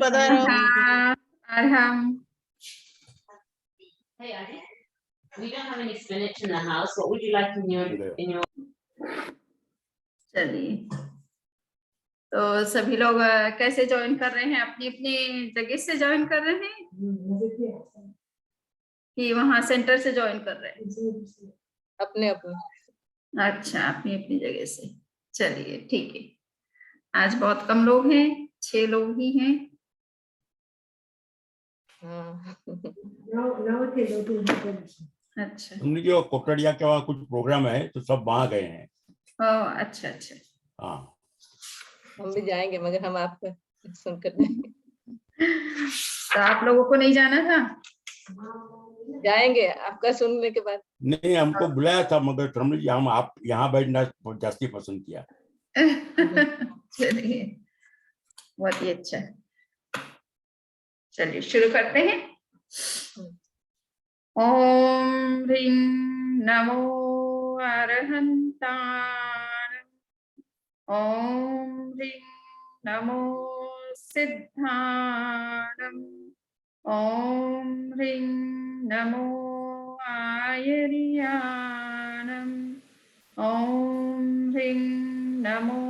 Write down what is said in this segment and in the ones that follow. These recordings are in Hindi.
पधारो। हाँ, और हम Hey, Adi, we don't have any spinach in the house. What would you like in your? चलिए, तो सभी लोग कैसे ज्वाइन कर रहे हैं? अपनी अपनी जगह से ज्वाइन कर रहे हैं कि वहां सेंटर से ज्वाइन कर रहे हैं? अपने अपने। अच्छा, अपनी अपनी जगह से। चलिए ठीक है। आज बहुत कम लोग हैं, 6 लोग ही हैं। अच्छा, हमने जो कोटड़िया के वहाँ कुछ प्रोग्राम है तो सब वहाँ गए हैं। अच्छा अच्छा। हाँ, हम भी जाएंगे मगर हम आपका सुनकर जाएंगे। तो आप लोगों को नहीं जाना था? जाएंगे आपका सुनने के बाद। नहीं, हमको बुलाया था मगर तृमली जी हम आप यहाँ बैठना जास्ती पसंद किया। चलिए, बहुत ही अच्छा। चलिए शुरू करते हैं। ओम ह्रीं नमो अरहंताण। ओम ह्रीं नमो सिद्धाणं। ओम ह्रीं नमो आयर्याणं। ओम ह्रीं नमो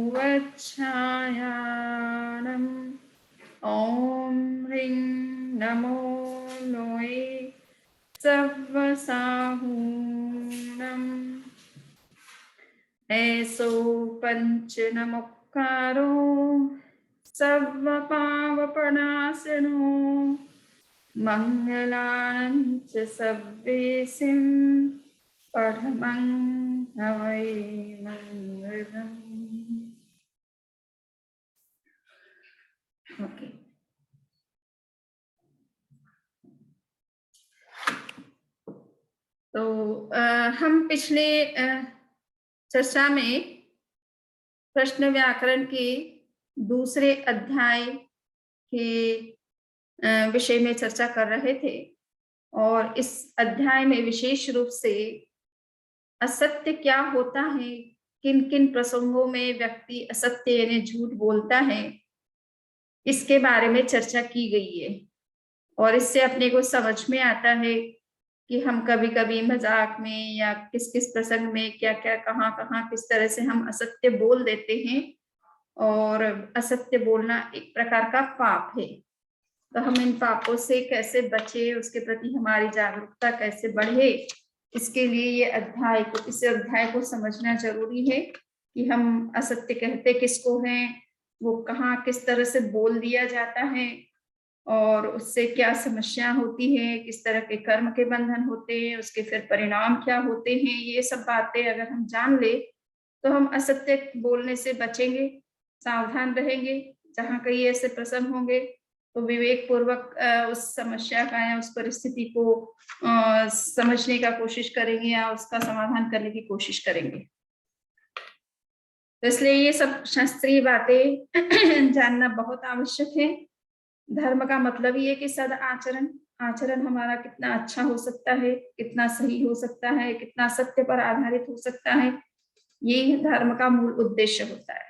उवच्छायाणं। ओम ह्रीं नमो लोये सव्वसाहूणम्। ऐसो पंच नमोक्कारो सर्वपावपनाशनो मंगलानं च सव्वेसिं परमं हवै मंगलम्। ओके, तो हम पिछले चर्चा में प्रश्न व्याकरण के दूसरे अध्याय के विषय में चर्चा कर रहे थे और इस अध्याय में विशेष रूप से असत्य क्या होता है, किन किन प्रसंगों में व्यक्ति असत्य यानी झूठ बोलता है, इसके बारे में चर्चा की गई है। और इससे अपने को समझ में आता है कि हम कभी कभी मजाक में या किस किस प्रसंग में क्या क्या कहाँ कहाँ किस तरह से हम असत्य बोल देते हैं और असत्य बोलना एक प्रकार का पाप है। तो हम इन पापों से कैसे बचे, उसके प्रति हमारी जागरूकता कैसे बढ़े, इसके लिए ये अध्याय को इस अध्याय को समझना जरूरी है कि हम असत्य कहते किसको हैं, वो कहाँ किस तरह से बोल दिया जाता है और उससे क्या समस्या होती है, किस तरह के कर्म के बंधन होते हैं, उसके फिर परिणाम क्या होते हैं। ये सब बातें अगर हम जान ले तो हम असत्य बोलने से बचेंगे, सावधान रहेंगे। जहाँ कहीं ऐसे प्रसंग होंगे तो विवेक पूर्वक उस समस्या का या उस परिस्थिति को समझने का कोशिश करेंगे या उसका समाधान करने की कोशिश करेंगे। तो इसलिए ये सब शास्त्रीय बातें जानना बहुत आवश्यक है। धर्म का मतलब ही है कि सद आचरण, आचरण हमारा कितना अच्छा हो सकता है, कितना सही हो सकता है, कितना सत्य पर आधारित हो सकता है, ये धर्म का मूल उद्देश्य होता है।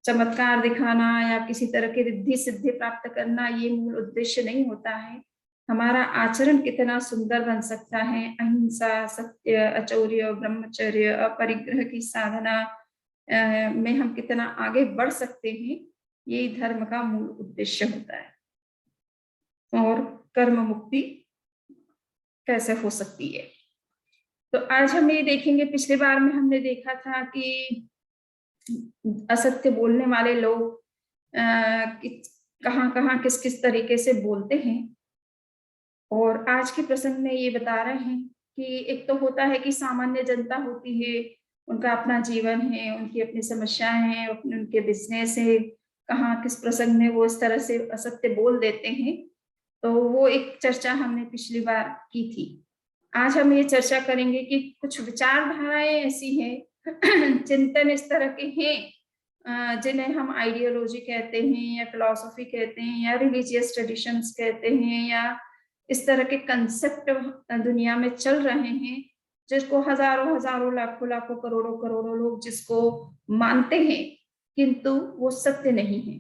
चमत्कार दिखाना या किसी तरह की रिद्धि सिद्धि प्राप्त करना ये मूल उद्देश्य नहीं होता है। हमारा आचरण कितना सुंदर बन सकता है, अहिंसा, सत्य, अचौर्य, ब्रह्मचर्य, अपरिग्रह की साधना में हम कितना आगे बढ़ सकते हैं, यही धर्म का मूल उद्देश्य होता है। और कर्म मुक्ति कैसे हो सकती है, तो आज हम ये देखेंगे। पिछली बार में हमने देखा था कि असत्य बोलने वाले लोग कहाँ कहाँ किस किस तरीके से बोलते हैं। और आज के प्रसंग में ये बता रहे हैं कि एक तो होता है कि सामान्य जनता होती है, उनका अपना जीवन है, उनकी अपनी समस्याएं हैं, उनके बिजनेस है, कहाँ किस प्रसंग में वो इस तरह से असत्य बोल देते हैं। तो वो एक चर्चा हमने पिछली बार की थी। आज हम ये चर्चा करेंगे कि कुछ विचारधाराएं ऐसी हैं चिंतन इस तरह के हैं जिन्हें हम आइडियोलॉजी कहते हैं या फिलॉसफी कहते हैं या रिलीजियस ट्रेडिशंस कहते हैं या इस तरह के कंसेप्ट दुनिया में चल रहे हैं, जिसको हजारों हजारों लाखों लाखों करोड़ों करोड़ों लोग जिसको मानते हैं, किंतु वो सत्य नहीं है।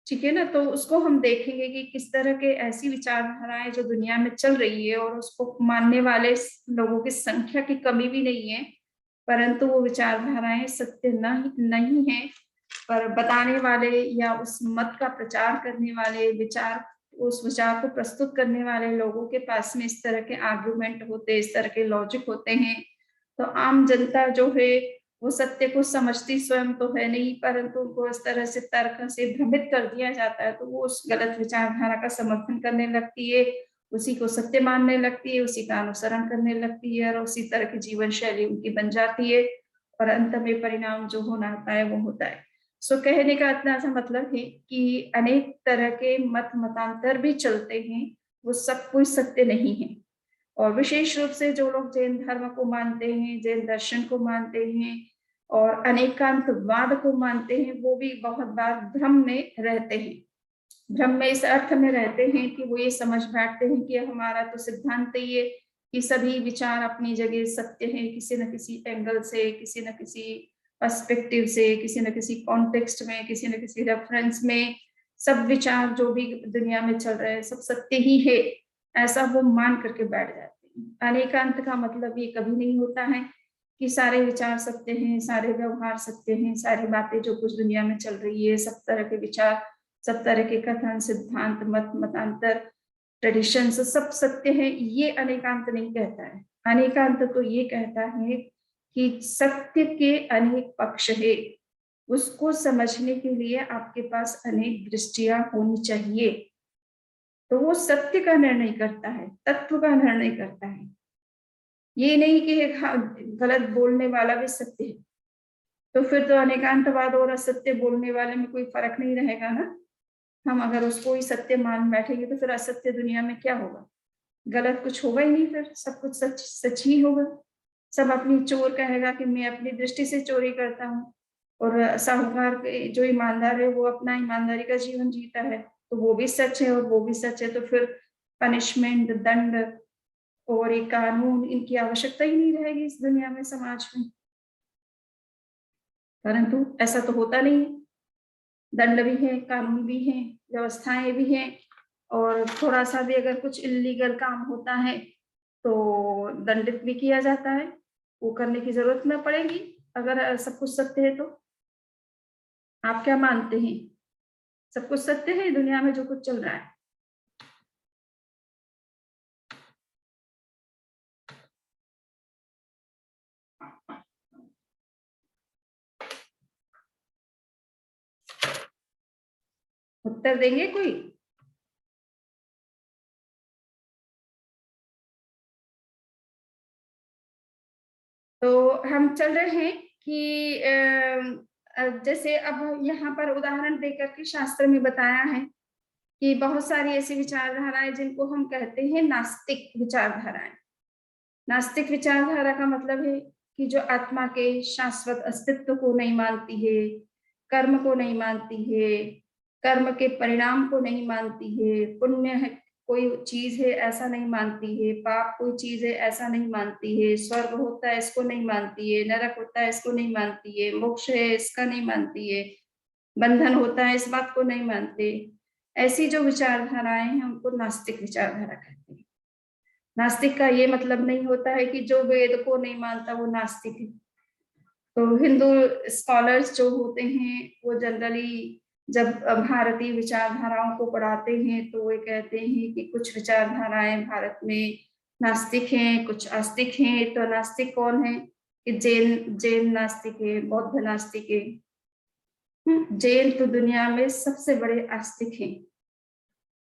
ठीक है ना। तो उसको हम देखेंगे कि किस तरह के ऐसी विचारधाराएं जो दुनिया में चल रही है और उसको मानने वाले लोगों की संख्या की कमी भी नहीं है, परंतु वो विचारधाराएं सत्य नहीं है, पर बताने वाले या उस मत का प्रचार करने वाले उस विचार को प्रस्तुत करने वाले लोगों के पास में इस तरह के आर्गुमेंट होते हैं, इस तरह के लॉजिक होते हैं। तो आम जनता जो है वो सत्य को समझती स्वयं तो है नहीं, परंतु उनको इस तरह से तर्क से भ्रमित कर दिया जाता है, तो वो उस गलत विचारधारा का समर्थन करने लगती है, उसी को सत्य मानने लगती है, उसी का अनुसरण करने लगती है और उसी तरह की जीवन शैली उनकी बन जाती है और अंत में परिणाम जो होना होता है वो होता है। सो कहने का इतना सा मतलब है कि अनेक तरह के मतांतर भी चलते हैं, वो सब कोई सत्य नहीं है। और विशेष रूप से जो लोग जैन धर्म को मानते हैं, जैन दर्शन को मानते हैं और अनेकांतवाद को मानते हैं, वो भी बहुत बार भ्रम में रहते हैं। भ्रम में इस अर्थ में रहते हैं कि वो ये समझ बैठते हैं कि हमारा तो सिद्धांत ये कि सभी विचार अपनी जगह सत्य है, किसी न किसी एंगल से, किसी न किसी पर्सपेक्टिव से, किसी न किसी कॉन्टेक्स्ट में, किसी न किसी रेफरेंस में सब विचार जो भी दुनिया में चल रहे हैं सब सत्य ही है, ऐसा वो मान करके बैठ जाते हैं। अनेकांत का मतलब ये कभी नहीं होता है कि सारे विचार सत्य हैं, सारे व्यवहार सत्य हैं, सारी बातें जो कुछ दुनिया में चल रही है, सब तरह के विचार, सब तरह के कथन, सिद्धांत, मतांतर, ट्रेडिशन सब सत्य है, ये अनेकांत नहीं कहता है। अनेकांत तो ये कहता है कि सत्य के अनेक पक्ष है, उसको समझने के लिए आपके पास अनेक दृष्टियां होनी चाहिए। तो वो सत्य का निर्णय करता है, तत्व का निर्णय करता है, ये नहीं कि गलत बोलने वाला भी सत्य है। तो फिर तो अनेकांतवाद और असत्य बोलने वाले में कोई फर्क नहीं रहेगा ना। हम अगर उसको ही सत्य मान बैठेंगे तो फिर असत्य दुनिया में क्या होगा, गलत कुछ होगा ही नहीं, फिर सब कुछ सच सच ही होगा। सब अपनी चोर कहेगा कि मैं अपनी दृष्टि से चोरी करता हूँ और साहूकार जो ईमानदार है वो अपना ईमानदारी का जीवन जीता है, तो वो भी सच है और वो भी सच है। तो फिर पनिशमेंट, दंड और एक कानून, इनकी आवश्यकता ही नहीं रहेगी इस दुनिया में, समाज में। परंतु ऐसा तो होता नहीं है, दंड भी है, कानून भी है, व्यवस्थाएं भी हैं, और थोड़ा सा भी अगर कुछ इलीगल काम होता है तो दंडित भी किया जाता है, वो करने की जरूरत न पड़ेगी अगर सब कुछ सत्य है। तो आप क्या मानते हैं, सब कुछ सत्य है दुनिया में जो कुछ चल रहा है? उत्तर देंगे कोई? तो हम चल रहे हैं कि जैसे अब यहाँ पर उदाहरण देकर के शास्त्र में बताया है कि बहुत सारी ऐसी विचारधाराएं जिनको हम कहते हैं नास्तिक विचारधाराएं। नास्तिक विचारधारा का मतलब है कि जो आत्मा के शाश्वत अस्तित्व को नहीं मानती है, कर्म को नहीं मानती है, कर्म के परिणाम को नहीं मानती है, पुण्य है कोई चीज है ऐसा नहीं मानती है, पाप कोई चीज है ऐसा नहीं मानती है, स्वर्ग होता है इसको नहीं मानती है, नरक होता है इसको नहीं मानती है, मोक्ष है इसका नहीं मानती है, बंधन होता है इस बात को नहीं मानते। ऐसी जो विचारधाराएं हैं उनको नास्तिक विचारधारा कहते हैं। नास्तिक का ये मतलब नहीं होता है कि जो वेद को नहीं मानता वो नास्तिक है। तो हिंदू स्कॉलर्स जो होते हैं वो जनरली जब भारतीय विचारधाराओं को पढ़ाते हैं तो वे कहते हैं कि कुछ विचारधाराएं भारत में नास्तिक हैं, कुछ आस्तिक हैं। तो नास्तिक कौन है? कि जैन नास्तिक है, बौद्ध नास्तिक है। जैन तो दुनिया में सबसे बड़े आस्तिक हैं,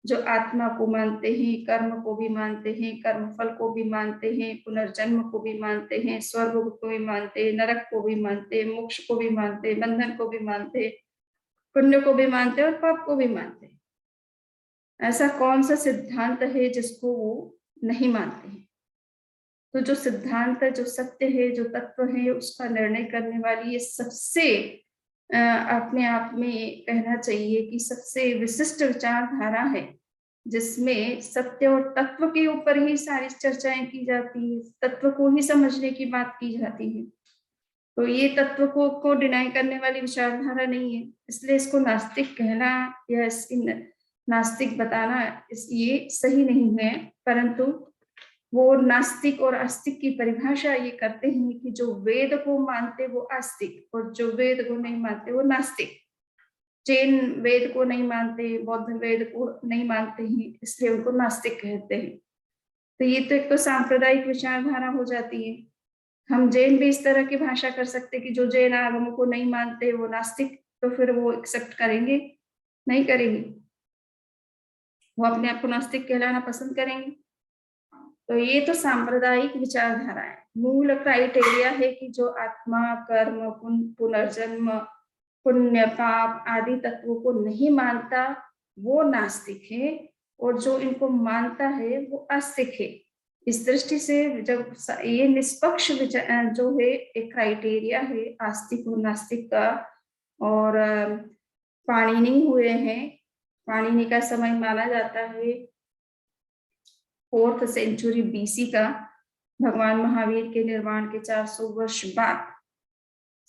जो आत्मा को मानते हैं, कर्म को भी मानते हैं, कर्म फल को भी मानते हैं, पुनर्जन्म को भी मानते हैं, स्वर्ग को भी मानते हैं, नरक को भी मानते हैं, मोक्ष को भी मानते हैं, बंधन को भी मानते हैं, पुण्य को भी मानते हैं और पाप को भी मानते हैं। ऐसा कौन सा सिद्धांत है जिसको वो नहीं मानते हैं? तो जो सिद्धांत है, जो सत्य है, जो तत्व है, उसका निर्णय करने वाली ये सबसे अपने आप में कहना चाहिए कि सबसे विशिष्ट विचारधारा है, जिसमें सत्य और तत्व के ऊपर ही सारी चर्चाएं की जाती है, तत्व को ही समझने की बात की जाती है। तो ये तत्व को डिनाई करने वाली विचारधारा नहीं है, इसलिए इसको नास्तिक कहना या नास्तिक बताना ये सही नहीं है। परंतु वो नास्तिक और आस्तिक की परिभाषा ये करते हैं कि जो वेद को मानते वो आस्तिक और जो वेद को नहीं मानते वो नास्तिक। जैन वेद को नहीं मानते, बौद्ध वेद को नहीं मानते हैं, इसलिए उनको नास्तिक कहते हैं। तो ये तो एक तो सांप्रदायिक विचारधारा हो जाती है। हम जैन भी इस तरह की भाषा कर सकते कि जो जैन आगमों को नहीं मानते वो नास्तिक, तो फिर वो एक्सेप्ट करेंगे? नहीं करेंगे, वो अपने आप को नास्तिक कहलाना पसंद करेंगे। तो ये तो सांप्रदायिक विचारधारा है। मूल क्राइटेरिया है कि जो आत्मा, कर्म, पुनर्जन्म, पुण्य, पाप आदि तत्वों को नहीं मानता वो नास्तिक है, और जो इनको मानता है वो आस्तिक है। इस दृष्टि से जब ये निष्पक्ष जो है एक क्राइटेरिया है आस्तिक और नास्तिक का, और पाणिनि हुए हैं, पाणिनि का समय माना जाता है 4th सेंचुरी BC का। भगवान महावीर के निर्माण के 400 वर्ष बाद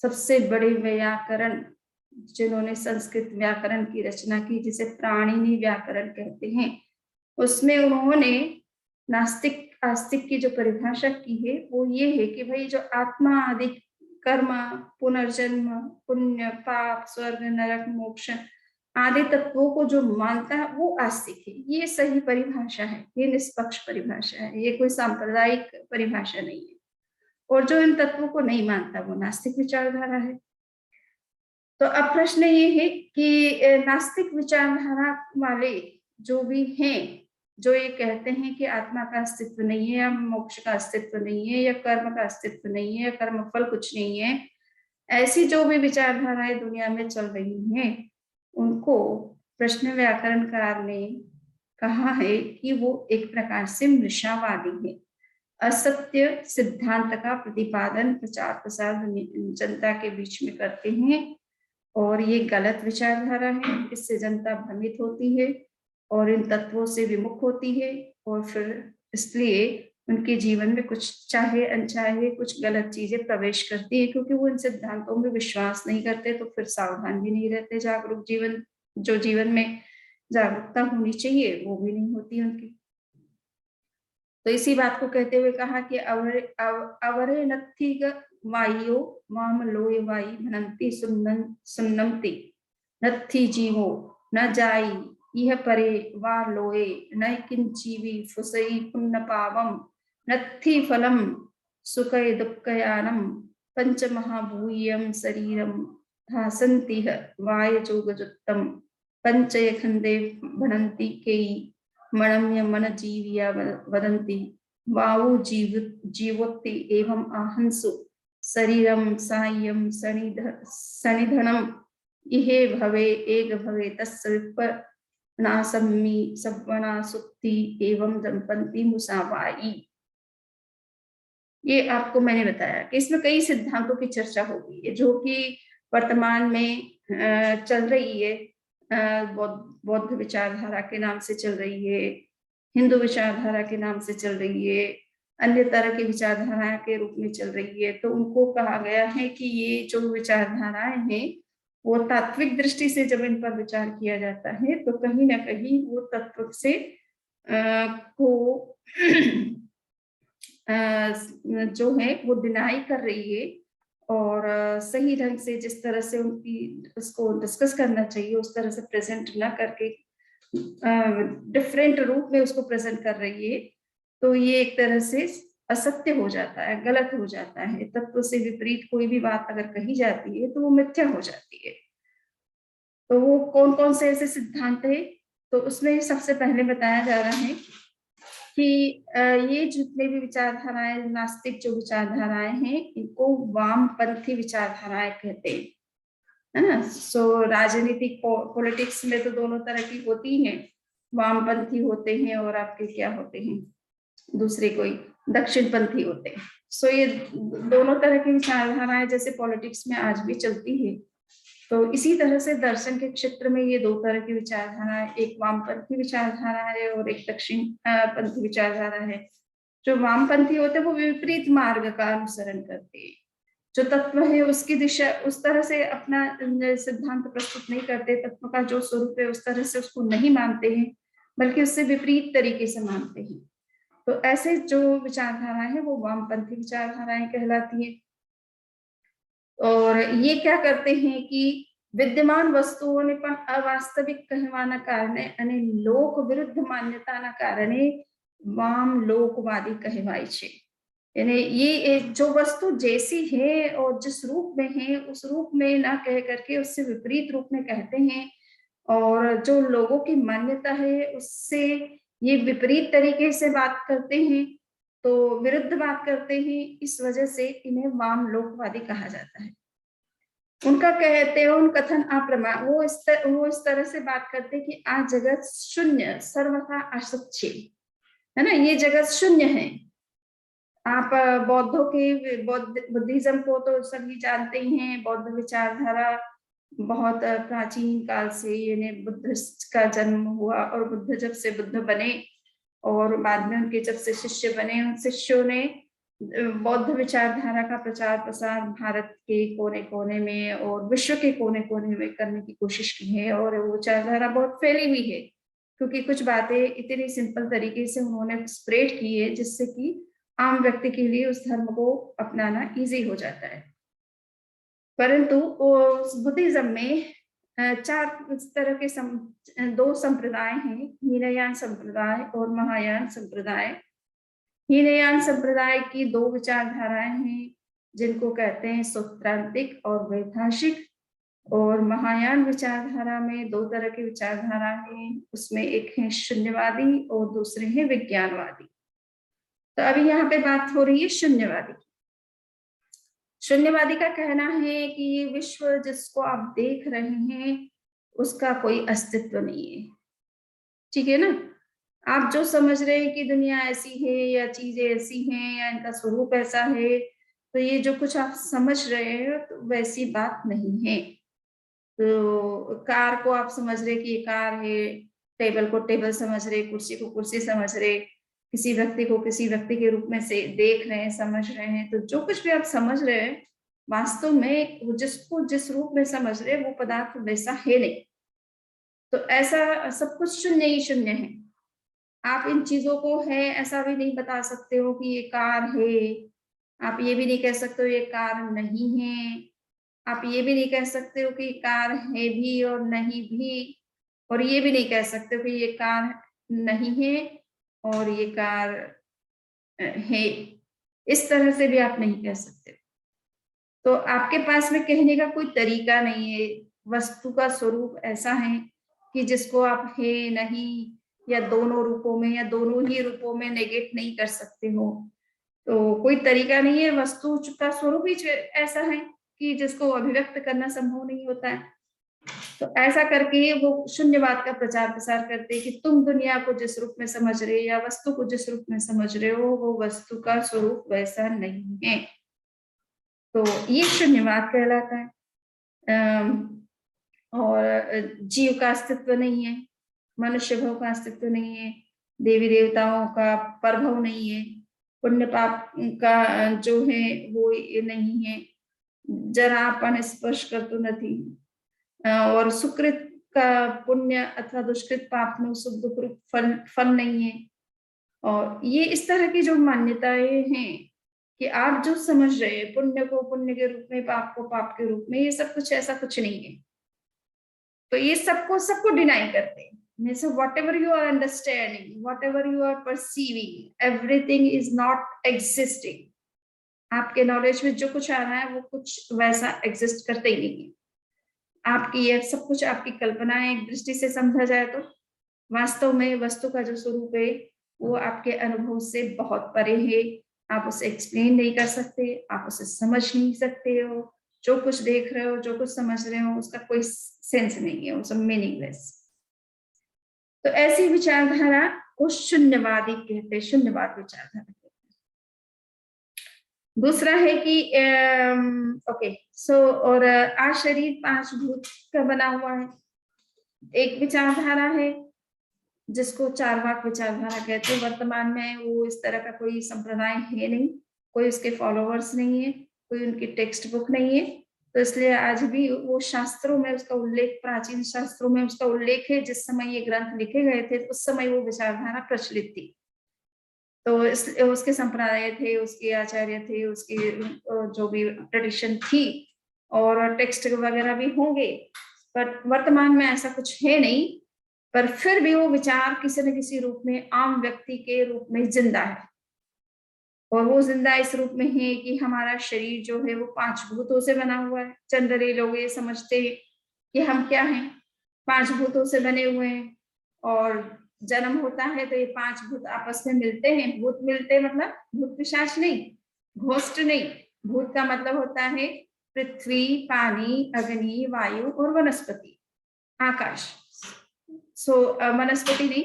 सबसे बड़े व्याकरण जिन्होंने संस्कृत व्याकरण की रचना की, जिसे प्राणिनि व्याकरण कहते हैं, उसमें उन्होंने नास्तिक आस्तिक की जो परिभाषा की है वो ये है कि भाई जो आत्मा आदि, कर्म, पुनर्जन्म, पुण्य, पाप, स्वर्ग, नरक, मोक्ष आदि तत्वों को जो मानता है वो आस्तिक है। ये सही परिभाषा है, ये निष्पक्ष परिभाषा है, ये कोई सांप्रदायिक परिभाषा नहीं है। और जो इन तत्वों को नहीं मानता वो नास्तिक विचारधारा है। तो अब प्रश्न ये है कि नास्तिक विचारधारा वाले जो भी हैं, जो ये कहते हैं कि आत्मा का अस्तित्व नहीं है, या मोक्ष का अस्तित्व नहीं है, या कर्म का अस्तित्व नहीं है, या कर्म फल कुछ नहीं है, ऐसी जो भी विचारधाराएं दुनिया में चल रही हैं, उनको प्रश्न व्याकरणकार ने कहा है कि वो एक प्रकार से मृषावादी है। असत्य सिद्धांत का प्रतिपादन, प्रचार प्रसार जनता के बीच में करते हैं, और ये गलत विचारधारा है। इससे जनता भ्रमित होती है और इन तत्वों से विमुख होती है, और फिर इसलिए उनके जीवन में कुछ चाहे अनचाहे कुछ गलत चीजें प्रवेश करती है, क्योंकि वो इन सिद्धांतों में विश्वास नहीं करते, तो फिर सावधान भी नहीं रहते। जागरूक जीवन, जो जीवन में जागरूकता होनी चाहिए वो भी नहीं होती उनकी। तो इसी बात को कहते हुए कहा कि अवरे नत्थिग वायो माम लोय वाई भनंती सुन्नमति नत्थि जीवो न जाई यह परे वा लोए न किंचीवी फुसई पुण्य पावम नत्थि फलम सुखय दुःखयानम पंच महाभूयम शरीरम धासन्ति वाय जोगजुत्तम पंचय खंडे भनंती केई मणम्य मन जीविया वदन्ति वावु जीवोत्ति एवं आहंसु शरीरम सायं सनिधनम इहे भवे एक भवे तस्य विपनासम्मि सब्वना सुक्ति एवं दंपन्ति मुसावाई। ये आपको मैंने बताया कि इसमें कई सिद्धांतों की चर्चा होगी है, जो कि वर्तमान में चल रही है। बौद्ध विचारधारा के नाम से चल रही है, हिंदू विचारधारा के नाम से चल रही है, अन्य तरह की विचारधारा के रूप में चल रही है। तो उनको कहा गया है कि ये जो विचारधाराएं हैं वो तात्विक दृष्टि से जब इन पर विचार किया जाता है तो कहीं ना कहीं वो तत्व से को जो है वो डिनाई कर रही है, और सही ढंग से जिस तरह से उनकी उसको डिस्कस करना चाहिए उस तरह से प्रेजेंट ना करके डिफरेंट रूप में उसको प्रेजेंट कर रही है। तो ये एक तरह से असत्य हो जाता है, गलत हो जाता है। तत्व से विपरीत कोई भी बात अगर कही जाती है तो वो मिथ्या हो जाती है। तो वो कौन कौन से ऐसे सिद्धांत है, तो उसमें सबसे पहले बताया जा रहा है कि ये जितने भी विचारधाराएं, नास्तिक जो विचारधाराएं हैं, इनको वामपंथी विचारधाराएं कहते हैं, है ना। सो राजनीतिक पॉलिटिक्स में तो दोनों तरह की होती हैं, वामपंथी होते हैं और आपके क्या होते हैं, दूसरे कोई दक्षिणपंथी होते हैं। सो ये दोनों तरह की विचारधाराएं जैसे पॉलिटिक्स में आज भी चलती है, तो इसी तरह से दर्शन के क्षेत्र में ये दो तरह की विचारधारा है, एक वामपंथी विचारधारा है और एक दक्षिण पंथी विचारधारा है। जो वामपंथी होते हैं वो विपरीत मार्ग का अनुसरण करते हैं, जो तत्व है उसकी दिशा उस तरह से अपना सिद्धांत प्रस्तुत नहीं करते, तत्व का जो स्वरूप है उस तरह से उसको नहीं मानते हैं, बल्कि उससे विपरीत तरीके से मानते हैं। तो ऐसे जो विचारधारा है वो वामपंथी विचारधाराएं कहलाती है। और ये क्या करते हैं कि विद्यमान वस्तुओं पण अवास्तविक कहवाना कारणे અને લોક વિરુદ્ધ માન્યતાના કારણે वाम लोकवादी कहवाय छे। यानी ये जो वस्तु जैसी है और जिस रूप में है उस रूप में ना कह करके उससे विपरीत रूप में कहते हैं, और जो लोगों की मान्यता है उससे ये विपरीत तरीके से बात करते हैं, तो विरुद्ध बात करते हैं। इस वजह से इन्हें वाम लोकवादी कहा जाता है। उनका कहते हैं उन कथन अप्रमाण, वो इस तरह से बात करते हैं कि आज जगत शून्य सर्वथा असत्य है ना, ये जगत शून्य है। आप बौद्धों के बुद्धिज्म को तो सभी जानते ही हैं। बौद्ध विचारधारा बहुत प्राचीन काल से यानी बुद्ध का जन्म हुआ, और बुद्ध जब से बुद्ध बने और बाद में उनके जब से शिष्य बने, उन शिष्यों ने बौद्ध विचारधारा का प्रचार प्रसार भारत के कोने कोने में और विश्व के कोने कोने में करने की कोशिश की है। और वो विचारधारा बहुत फैली हुई है, क्योंकि कुछ बातें इतनी सिंपल तरीके से उन्होंने स्प्रेड की है जिससे कि आम व्यक्ति के लिए उस धर्म को अपनाना इजी हो जाता है। परंतु बुद्धिज्म में चार तरह के दो संप्रदाय हैं, हीनयान संप्रदाय और महायान संप्रदाय। हीनयान संप्रदाय की दो विचारधाराएं हैं जिनको कहते हैं सूत्रांतिक और वैधाशिक, और महायान विचारधारा में दो तरह की विचारधारा हैं, उसमें एक है शून्यवादी और दूसरे हैं विज्ञानवादी। तो अभी यहाँ पे बात हो रही है शून्यवादी की। शून्यवादी का कहना है कि ये विश्व जिसको आप देख रहे हैं उसका कोई अस्तित्व नहीं है, ठीक है ना। आप जो समझ रहे हैं कि दुनिया ऐसी है या चीजें ऐसी हैं या इनका स्वरूप ऐसा है, तो ये जो कुछ आप समझ रहे हो तो वैसी बात नहीं है। तो कार को आप समझ रहे कि ये कार है, टेबल को टेबल समझ रहे, कुर्सी को कुर्सी समझ रहे, किसी व्यक्ति को किसी व्यक्ति के रूप में से देख रहे हैं, समझ रहे हैं। तो जो कुछ भी आप समझ रहे हैं वास्तव में वो जिसको जिस रूप में समझ रहे हैं वो पदार्थ वैसा है नहीं। तो ऐसा सब कुछ शून्य ही शून्य है। आप इन चीजों को है ऐसा भी नहीं बता सकते हो कि ये कार है, आप ये भी नहीं कह सकते हो ये कार नहीं है, आप ये भी नहीं कह सकते हो कि कार है भी और नहीं भी, और ये भी नहीं कह सकते हो कि ये कार नहीं है और ये कार है। इस तरह से भी आप नहीं कह सकते। तो आपके पास में कहने का कोई तरीका नहीं है। वस्तु का स्वरूप ऐसा है कि जिसको आप है नहीं या दोनों रूपों में या दोनों ही रूपों में नेगेट नहीं कर सकते हो। तो कोई तरीका नहीं है। वस्तु का स्वरूप ही ऐसा है कि जिसको अभिव्यक्त करना संभव नहीं होता है। तो ऐसा करके वो शून्यवाद का प्रचार प्रसार करते हैं कि तुम दुनिया को जिस रूप में समझ रहे हो या वस्तु को जिस रूप में समझ रहे हो वो वस्तु का स्वरूप वैसा नहीं है। तो ये शून्यवाद कहलाता है। और जीव का अस्तित्व नहीं है, मनुष्य भव का अस्तित्व नहीं है, देवी देवताओं का प्रभव नहीं है, पुण्य पाप का जो है वो ये नहीं है, जरा पण स्पर्श करतो નથી, और सुकृत का पुण्य अथवा दुष्कृत पाप में सुख दुख रूप फल नहीं है। और ये इस तरह की जो मान्यताएं हैं कि आप जो समझ रहे हैं पुण्य को पुण्य के रूप में, पाप को पाप के रूप में, ये सब कुछ ऐसा कुछ नहीं है। तो ये सबको डिनाई करते हैं। So whatever you are understanding, whatever you are perceiving, everything is not existing. आपके नॉलेज में जो कुछ आ रहा है वो कुछ वैसा एग्जिस्ट करते ही नहीं है। आपकी ये सब कुछ आपकी कल्पना है। एक दृष्टि से समझा जाए तो वास्तव में वस्तु का जो स्वरूप है वो आपके अनुभव से बहुत परे है। आप उसे एक्सप्लेन नहीं कर सकते, आप उसे समझ नहीं सकते हो। जो कुछ देख रहे हो, जो कुछ समझ रहे हो, उसका कोई सेंस नहीं है, वो सब मीनिंगलेस। तो ऐसी विचारधारा को शून्यवादी कहते हैं, शून्यवाद विचारधारा कहते हैं। दूसरा है कि और आज शरीर 5 भूत का बना हुआ है। एक विचारधारा है जिसको चारवाक विचारधारा कहते हैं। वर्तमान में वो इस तरह का कोई संप्रदाय है नहीं, कोई उसके फॉलोवर्स नहीं है, कोई उनकी टेक्स्ट बुक नहीं है, तो इसलिए आज भी वो शास्त्रों में उसका उल्लेख, प्राचीन शास्त्रों में उसका उल्लेख है। जिस समय ये ग्रंथ लिखे गए थे उस समय वो विचारधारा प्रचलित थी, तो उसके संप्रदाय थे, उसके आचार्य थे, उसकी जो भी ट्रेडिशन थी, और टेक्स्ट वगैरह भी होंगे, पर वर्तमान में ऐसा कुछ है नहीं। पर फिर भी वो विचार किसी न किसी रूप में आम व्यक्ति के रूप में जिंदा है, और वो जिंदा इस रूप में है कि हमारा शरीर जो है वो 5 भूतों से बना हुआ है। जनरली लोग ये समझते हैं कि हम क्या हैं, 5 भूतों से बने हुए हैं, और जन्म होता है तो ये 5 भूत आपस में मिलते हैं। भूत मिलते मतलब भूत पिशाच नहीं, घोस्ट नहीं। भूत का मतलब होता है पृथ्वी, पानी, अग्नि, वायु और वनस्पति, आकाश। सो वनस्पति नहीं,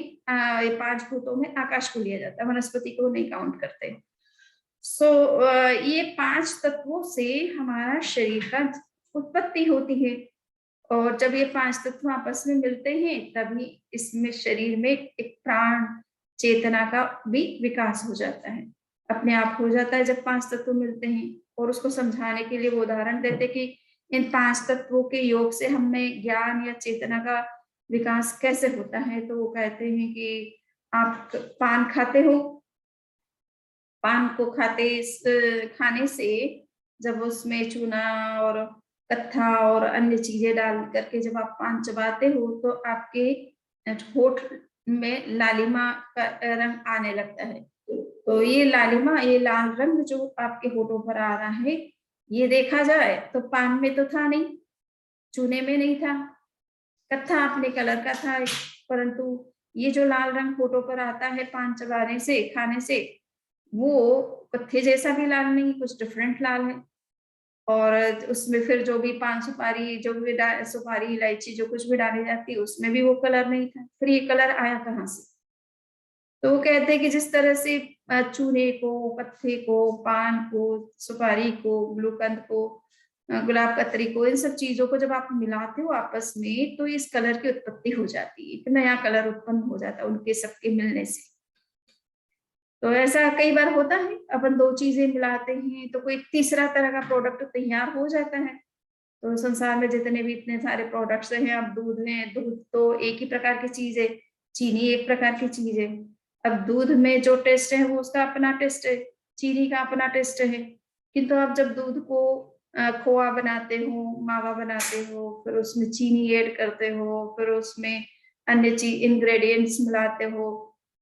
ये 5 भूतों में आकाश को लिया जाता है, वनस्पति को नहीं काउंट करते। सो ये 5 तत्वों से हमारा शरीर का उत्पत्ति होती है, और जब ये 5 तत्व आपस में मिलते हैं तभी इसमें शरीर में एक प्राण चेतना का भी विकास हो जाता है, अपने आप हो जाता है जब 5 तत्व मिलते हैं। और उसको समझाने के लिए वो उदाहरण देते कि इन 5 तत्वों के योग से हमें ज्ञान या चेतना का विकास कैसे होता है। तो वो कहते हैं कि आप पान खाते हो, पान को खाने से जब उसमें चूना और कत्था और अन्य चीजें डाल करके जब आप पान चबाते हो तो आपके होठ में लालिमा का रंग आने लगता है। तो ये लालिमा, ये लाल रंग जो आपके होठों पर आ रहा है, ये देखा जाए तो पान में तो था नहीं, चूने में नहीं था, कत्था अपने कलर का था, परंतु ये जो लाल रंग होठों पर आता है पान चबाने से, खाने से, वो कत्थे जैसा भी लाल नहीं, कुछ डिफरेंट लाल है। और उसमें फिर जो भी पान सुपारी, जो भी सुपारी, इलायची, जो कुछ भी डाली जाती है उसमें भी वो कलर नहीं था। फिर ये कलर आया कहाँ से? तो वो कहते हैं कि जिस तरह से चूने को, पत्ते को, पान को, सुपारी को, गुलकंद को, गुलाब कतरी को, इन सब चीजों को जब आप मिलाते हो आपस में तो इस कलर की उत्पत्ति हो जाती है, एक नया कलर उत्पन्न हो जाता है उनके सबके मिलने से। तो ऐसा कई बार होता है, अपन 2 चीजें मिलाते हैं तो कोई तीसरा तरह का प्रोडक्ट तैयार हो जाता है। तो संसार में जितने भी इतने सारे प्रोडक्ट्स हैं, अब दूध है, दूध तो एक ही प्रकार की चीज है, चीनी एक प्रकार की चीज है। अब दूध में जो टेस्ट है वो उसका अपना टेस्ट है, चीनी का अपना टेस्ट है। किंतु आप जब दूध को खोआ बनाते हो, मावा बनाते हो, फिर उसमें चीनी ऐड करते हो, फिर उसमें अन्य चीज इंग्रेडिएंट्स मिलाते हो,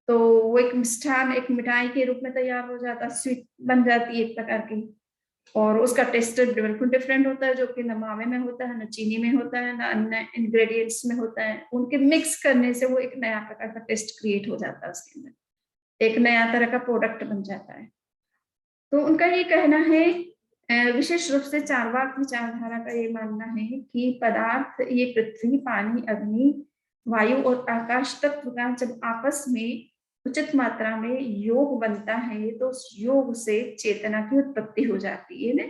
तो वो एक मिष्ठान, एक मिठाई के रूप में तैयार हो जाता है, स्वीट बन जाती है एक प्रकार की। और उसका टेस्ट बिल्कुल डिफरेंट होता है, जो कि न मावे में होता है, न चीनी में होता है, न अन्य इंग्रेडिएंट्स में होता है। उनके मिक्स करने से वो एक नया प्रकार का टेस्ट क्रिएट हो जाता है, उसके अंदर एक नया तरह का प्रोडक्ट बन जाता है। तो उनका ये कहना है, विशेष रूप से चार्वाक विचारधारा का ये मानना है कि पदार्थ, ये पृथ्वी, पानी, अग्नि, वायु और आकाश तत्व का जब आपस में उचित मात्रा में योग बनता है तो उस योग से चेतना की उत्पत्ति हो जाती है ना।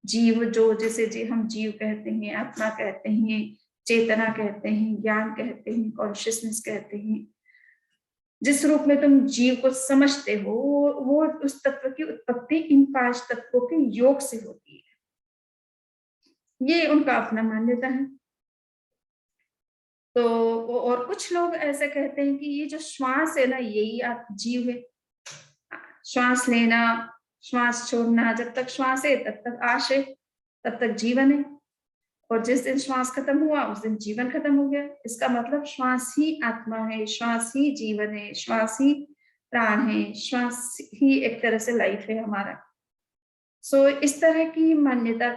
जीव, जो जैसे हम जीव कहते हैं, आत्मा कहते हैं, चेतना कहते हैं, ज्ञान कहते हैं, कॉन्शियसनेस कहते हैं, जिस रूप में तुम जीव को समझते हो, वो उस तत्व की उत्पत्ति इन 5 तत्वों के योग से होती है। ये उनका अपना मान्यता है। तो और कुछ लोग ऐसे कहते हैं कि ये जो श्वास है ना, यही आप जीव है। श्वास लेना, श्वास छोड़ना, जब तक श्वास है तब तक आश है, तब तक जीवन है, और जिस दिन श्वास खत्म हुआ उस दिन जीवन खत्म हो गया। इसका मतलब श्वास ही आत्मा है, श्वास ही जीवन है, श्वास ही प्राण है, श्वास ही एक तरह से लाइफ है हमारा। सो इस तरह की मान्यता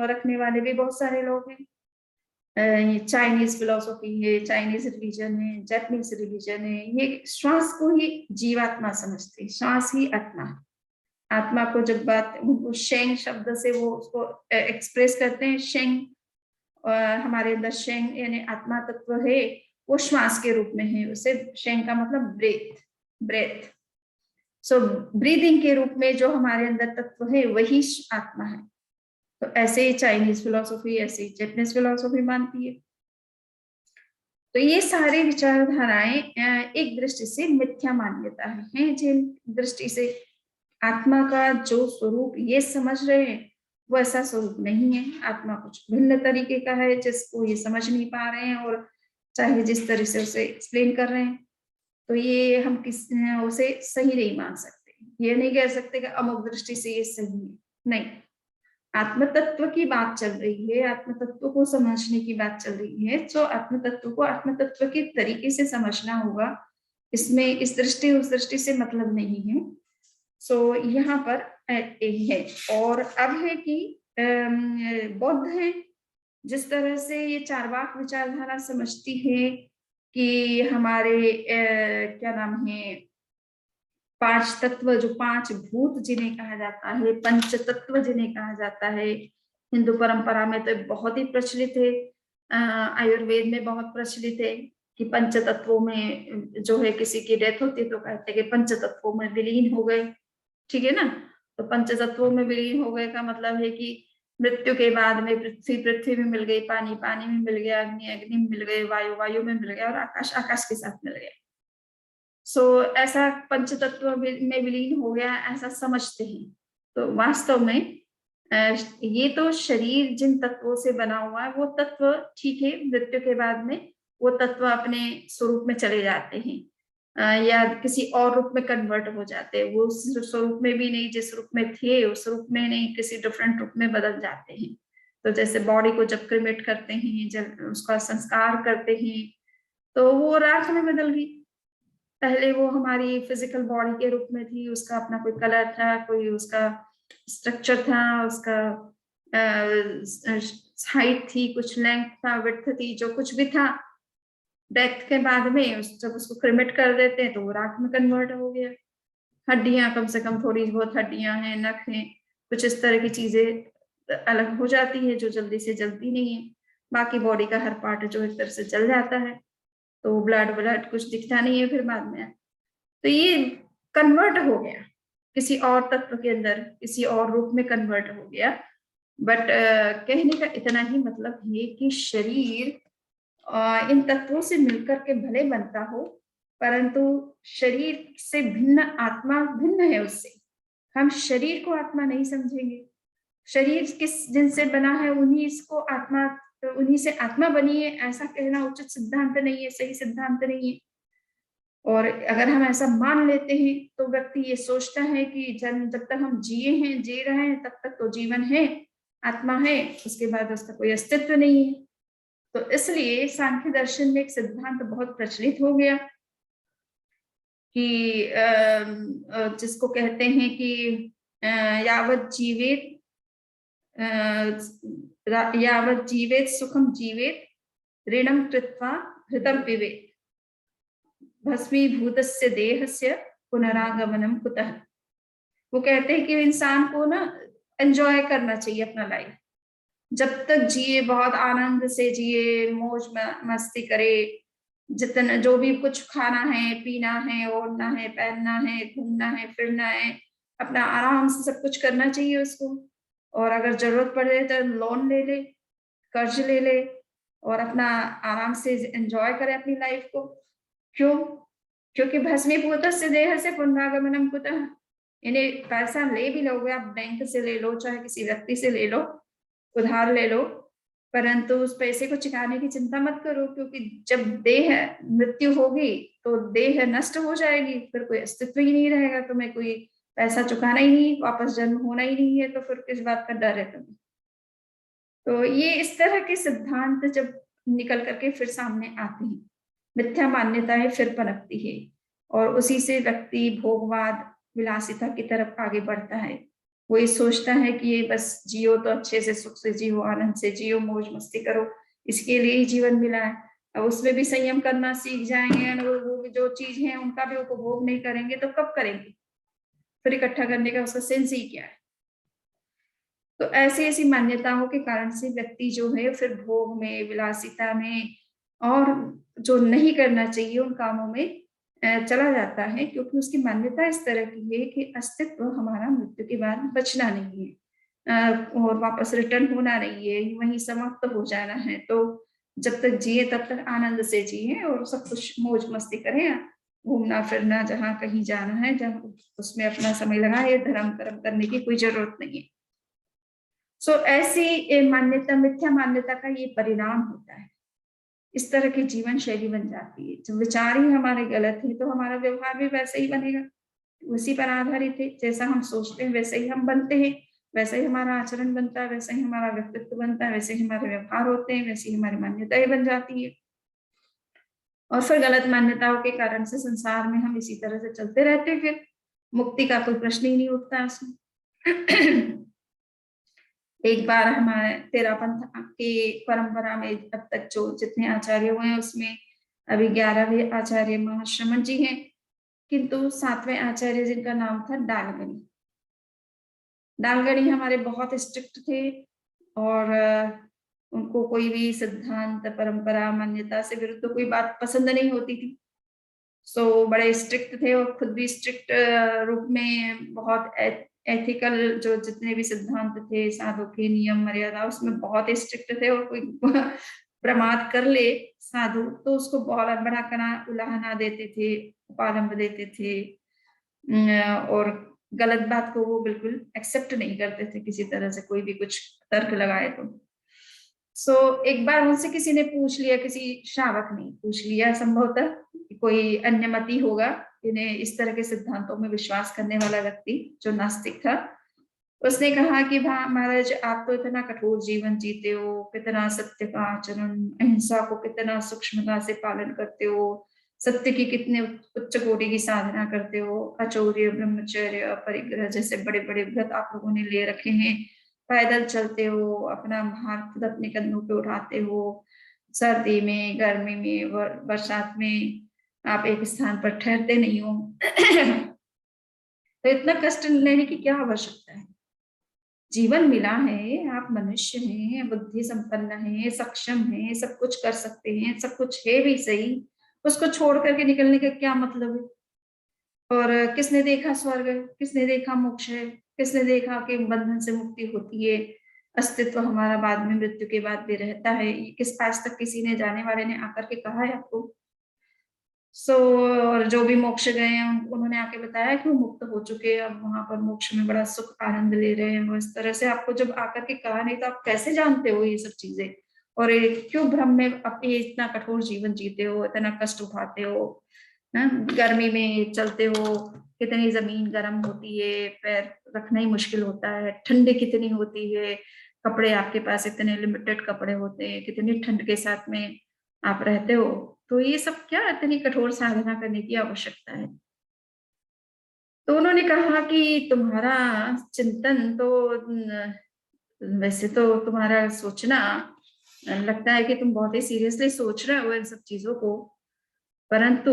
रखने वाले भी बहुत सारे लोग हैं। चाइनीज फिलोसॉफी है, चाइनीज रिलीजन है, जापानीज रिलीजन है, ये श्वास को ही जीवात्मा समझते हैं, श्वास ही आत्मा है। आत्मा को जब बात शेंग शब्द से वो उसको एक्सप्रेस करते हैं, शेंग, हमारे अंदर शेंग यानी आत्मा तत्व है, वो श्वास के रूप में है। उसे शेंग का मतलब ब्रेथ। सो ब्रीदिंग के रूप में जो हमारे अंदर तत्व है वही आत्मा है। तो ऐसे ही चाइनीज फिलोसॉफी, ऐसे ही जापानीज फिलोसॉफी मानती है। तो ये सारी विचारधाराएं एक दृष्टि से मिथ्या मान्यता है, जिन दृष्टि से आत्मा का जो स्वरूप ये समझ रहे हैं वो ऐसा स्वरूप नहीं है। आत्मा कुछ भिन्न तरीके का है जिसको ये समझ नहीं पा रहे हैं, और चाहे जिस तरह से उसे एक्सप्लेन कर रहे हैं, तो ये हम उसे सही नहीं मान सकते। ये नहीं कह सकते कि अमुक दृष्टि से ये सही है, नहीं। आत्म तत्व की बात चल रही है, आत्म तत्व को समझने की बात चल रही है, तो आत्म तत्व को आत्म तत्व के तरीके से समझना होगा। इसमें इस दृष्टि उस दृष्टि से मतलब नहीं है। सो यहाँ पर है। और अब है कि बौद्ध है, जिस तरह से ये चार्वाक विचारधारा समझती है कि हमारे क्या नाम है, 5 तत्व, जो 5 भूत जिन्हें कहा जाता है, पंच तत्व जिन्हें कहा जाता है, हिंदू परंपरा में तो बहुत ही प्रचलित है, आयुर्वेद में बहुत प्रचलित है कि पंच तत्वों में जो है किसी की डेथ होती है तो कहते हैं कि पंच तत्वों में विलीन हो गए, ठीक है ना। तो पंच तत्वों में विलीन हो गए का मतलब है कि मृत्यु के बाद में पृथ्वी पृथ्वी में मिल गई, पानी पानी में मिल गया, अग्नि अग्नि में मिल गए, वायु वायु में मिल गया, और आकाश आकाश के साथ मिल गया। सो ऐसा पंच तत्व में विलीन हो गया, ऐसा समझते हैं। तो वास्तव में ये तो शरीर जिन तत्वों से बना हुआ है वो तत्व ठीक है, मृत्यु के बाद में वो तत्व अपने स्वरूप में चले जाते हैं, या किसी और रूप में कन्वर्ट हो जाते हैं। वो उस स्वरूप में भी नहीं जिस रूप में थे उस रूप में नहीं, किसी डिफरेंट रूप में बदल जाते हैं। तो जैसे बॉडी को जब क्रिमेट करते हैं, जब उसका संस्कार करते हैं, तो वो राख में बदल गई। पहले वो हमारी फिजिकल बॉडी के रूप में थी, उसका अपना कोई कलर था, कोई उसका स्ट्रक्चर था, उसका हाइट थी, कुछ लेंथ था, विड्थ थी, जो कुछ भी था। डेथ के बाद में जब उसको क्रिमेट कर देते हैं तो वो राख में कन्वर्ट हो गया। हड्डियां, कम से कम थोड़ी बहुत हड्डियां हैं, नख हैं, कुछ इस तरह की चीजें अलग हो जाती है जो जल्दी से जलती नहीं है। बाकी बॉडी का हर पार्ट जो एक तरह से जल जाता है, तो ब्लड ब्लड कुछ दिखता नहीं है फिर बाद में। तो ये कन्वर्ट हो गया किसी और तत्व के अंदर, किसी और रूप में कन्वर्ट हो गया। बट कहने का इतना ही मतलब है कि शरीर इन तत्वों से मिलकर के भले बनता हो, परंतु शरीर से भिन्न आत्मा भिन्न है उससे। हम शरीर को आत्मा नहीं समझेंगे। शरीर किस जिनसे बना है उन्हीं इसको आत्मा, उन्हीं से आत्मा बनी है, ऐसा कहना उचित सिद्धांत नहीं है, सही सिद्धांत नहीं है। और अगर हम ऐसा मान लेते हैं तो व्यक्ति ये सोचता है कि जब तक हम जिए हैं, जी रहे हैं, तब तक तो जीवन है, आत्मा है, उसके बाद उसका कोई अस्तित्व नहीं है। तो इसलिए सांख्य दर्शन में एक सिद्धांत बहुत प्रचलित हो गया कि जिसको कहते हैं कि यावत जीवेत सुखम जीवेत, ऋणम कृत्वा हृतम पिबेत, भस्मीभूतस्य देहस्य पुनरागमनम कुतः। वो कहते हैं कि इंसान को ना एंजॉय करना चाहिए अपना लाइफ, जब तक जिए बहुत आनंद से जिए, मौज मस्ती करे, जितना जो भी कुछ खाना है, पीना है, ओढ़ना है, पहनना है, घूमना है, फिरना है, अपना आराम से सब कुछ करना चाहिए उसको। और अगर जरूरत पड़े तो लोन ले ले, कर्ज ले ले, और अपना आराम से एंजॉय करे अपनी लाइफ को। क्यों? क्योंकि भस्मीभूतस्य देहस्य पुनरागमनम कुतः। इन्हें पैसा ले भी लोगे आप, बैंक से ले लो, चाहे किसी व्यक्ति से ले लो, उधार ले लो, परंतु उस पैसे को चुकाने की चिंता मत करो, क्योंकि जब देह मृत्यु होगी तो देह नष्ट हो जाएगी, फिर कोई अस्तित्व ही नहीं रहेगा, तुम्हें कोई पैसा चुकाना ही नहीं, वापस जन्म होना ही नहीं है, तो फिर किस बात का डर है तुम्हें। तो ये इस तरह के सिद्धांत जब निकल करके फिर सामने आते हैं, मिथ्या मान्यताएं फिर पनपती है, और उसी से व्यक्ति भोगवाद, विलासिता की तरफ आगे बढ़ता है। वो ये सोचता है कि ये बस जियो तो अच्छे से, सुख से जियो, आनंद से जियो, मौज मस्ती करो, इसके लिए ही जीवन मिला है। अब उसमें भी संयम करना सीख जाएंगे, वो जो चीज है उनका भी उपभोग नहीं करेंगे तो कब करेंगे? फिर इकट्ठा करने का उसका सेंस ही क्या है? तो ऐसी ऐसी मान्यताओं के कारण से व्यक्ति जो है फिर भोग में, विलासिता में, और जो नहीं करना चाहिए उन कामों में चला जाता है, क्योंकि उसकी मान्यता इस तरह की है कि अस्तित्व हमारा मृत्यु के बाद बचना नहीं है, और वापस रिटर्न होना नहीं है, वहीं समाप्त हो जाना है। तो जब तक जिए तब तक आनंद से जिए और सब कुछ मौज मस्ती करें, घूमना फिरना, जहाँ कहीं जाना है, जहाँ उसमें अपना समय लगा, ये धर्म कर्म करने की कोई जरूरत नहीं है। सो ऐसी मान्यता, मिथ्या मान्यता का ये परिणाम होता है। इस तरह की जीवन शैली बन जाती है। जब विचार ही हमारे गलत है तो हमारा व्यवहार भी वैसे ही बनेगा, उसी पर आधारित है। जैसा हम सोचते हैं वैसे ही हम बनते हैं, वैसे ही हमारा आचरण बनता है, वैसे ही हमारा व्यक्तित्व बनता है, वैसे ही हमारे व्यवहार होते हैं, वैसे ही हमारी मान्यताएं बन जाती है। और फिर गलत मान्यताओं के कारण से संसार में हम इसी तरह से चलते रहते हैं, फिर मुक्ति का कोई प्रश्न ही नहीं उठता उसमें। एक बार हमारे तेरापंथ की परंपरा में अब तक जो जितने आचार्य हुए हैं उसमें अभी 11वें आचार्य महाश्रमण जी हैं, किंतु 7वें आचार्य जिनका नाम था डालगणी। डालगणी हमारे बहुत स्ट्रिक्ट थे और उनको कोई भी सिद्धांत, परंपरा, मान्यता से विरुद्ध कोई बात पसंद नहीं होती थी। सो बड़े स्ट्रिक्ट थे और खुद भी स्ट्रिक्ट रूप में बहुत एथिकल जो जितने भी सिद्धांत थे, साधु के नियम मर्यादा, उसमें बहुत स्ट्रिक्ट थे। और कोई प्रमाद कर ले साधु तो उसको बहुत बड़ा कना उलाहना देते थे, उपालंब देते थे, और गलत बात को वो बिल्कुल एक्सेप्ट नहीं करते थे किसी तरह से, कोई भी कुछ तर्क लगाए तो। सो एक बार उनसे किसी ने पूछ लिया, किसी श्रावक ने पूछ लिया, संभवतः कोई अन्य मती होगा, इन्हें इस तरह के सिद्धांतों में विश्वास करने वाला व्यक्ति जो नास्तिक था, उसने कहा कि महाराज आप तो इतना कठोर जीवन जीते हो, कितना सत्य का आचरण, अहिंसा को कितना सूक्ष्मता से पालन करते हो, सत्य की कितने उच्च कोटि की साधना करते हो, अचौर्य, ब्रह्मचर्य, परिग्रह जैसे बड़े बड़े व्रत आप लोगों ने ले रखे हैं, पैदल चलते हो, अपना भार खुद अपने कंधों पे उठाते हो, सर्दी में, गर्मी में, बरसात में आप एक स्थान पर ठहरते नहीं हो। तो इतना कष्ट लेने की क्या आवश्यकता है? जीवन मिला है, आप मनुष्य हैं, बुद्धि संपन्न हैं, सक्षम हैं, सब कुछ कर सकते हैं, सब कुछ है भी सही, उसको छोड़ करके निकलने का क्या मतलब है? और किसने देखा स्वर्ग, किसने देखा मोक्ष है, किसने देखा कि बंधन से मुक्ति होती है, अस्तित्व हमारा बाद में मृत्यु के बाद भी रहता है? ये किस आज तक किसी ने, जाने वाले ने आकर के कहा है आपको? और जो भी मोक्ष गए हैं उन्होंने आके बताया कि वो मुक्त हो चुके हैं, अब वहां पर मोक्ष में बड़ा सुख आनंद ले रहे हैं। वो इस तरह से आपको जब आकर के कहा नहीं तो आप कैसे जानते हो ये सब चीजें? और क्यों भ्रम में आप ये इतना कठोर जीवन जीते हो, इतना कष्ट उठाते हो, गर्मी में चलते हो, कितनी जमीन गर्म होती है, पैर रखना ही मुश्किल होता है, ठंडी कितनी होती है, कपड़े आपके पास इतने लिमिटेड कपड़े होते हैं, कितनी ठंड के साथ में आप रहते हो, तो ये सब क्या इतनी कठोर साधना करने की आवश्यकता है? तो उन्होंने कहा कि तुम्हारा चिंतन तो वैसे तो तुम्हारा सोचना लगता है कि तुम बहुत ही सीरियसली सोच रहे हो इन सब चीजों को, परंतु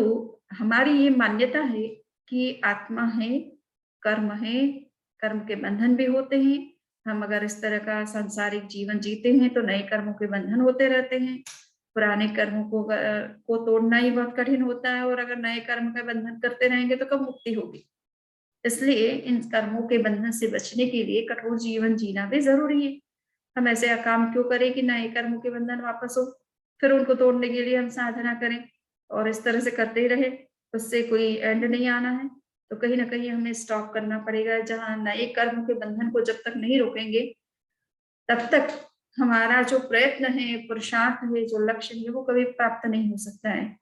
हमारी ये मान्यता है कि आत्मा है, कर्म के बंधन भी होते हैं। हम अगर इस तरह का सांसारिक जीवन जीते हैं तो नए कर्मों के बंधन होते रहते हैं, पुराने कर्मों को तोड़ना ही बहुत कठिन होता है, और अगर नए कर्म का बंधन करते रहेंगे तो कब मुक्ति होगी? इसलिए इन कर्मों के बंधन से बचने के लिए कठोर जीवन जीना भी जरूरी है। हम ऐसे काम क्यों करें कि नए कर्मों के बंधन वापस हो, फिर उनको तोड़ने के लिए हम साधना करें और इस तरह से करते ही रहे, उससे कोई एंड नहीं आना है। तो कहीं ना कहीं हमें स्टॉप करना पड़ेगा। जहां नए कर्म के बंधन को जब तक नहीं रोकेंगे तब तक हमारा जो प्रयत्न है, पुरुषार्थ है, जो लक्ष्य है, वो कभी प्राप्त नहीं हो सकता है।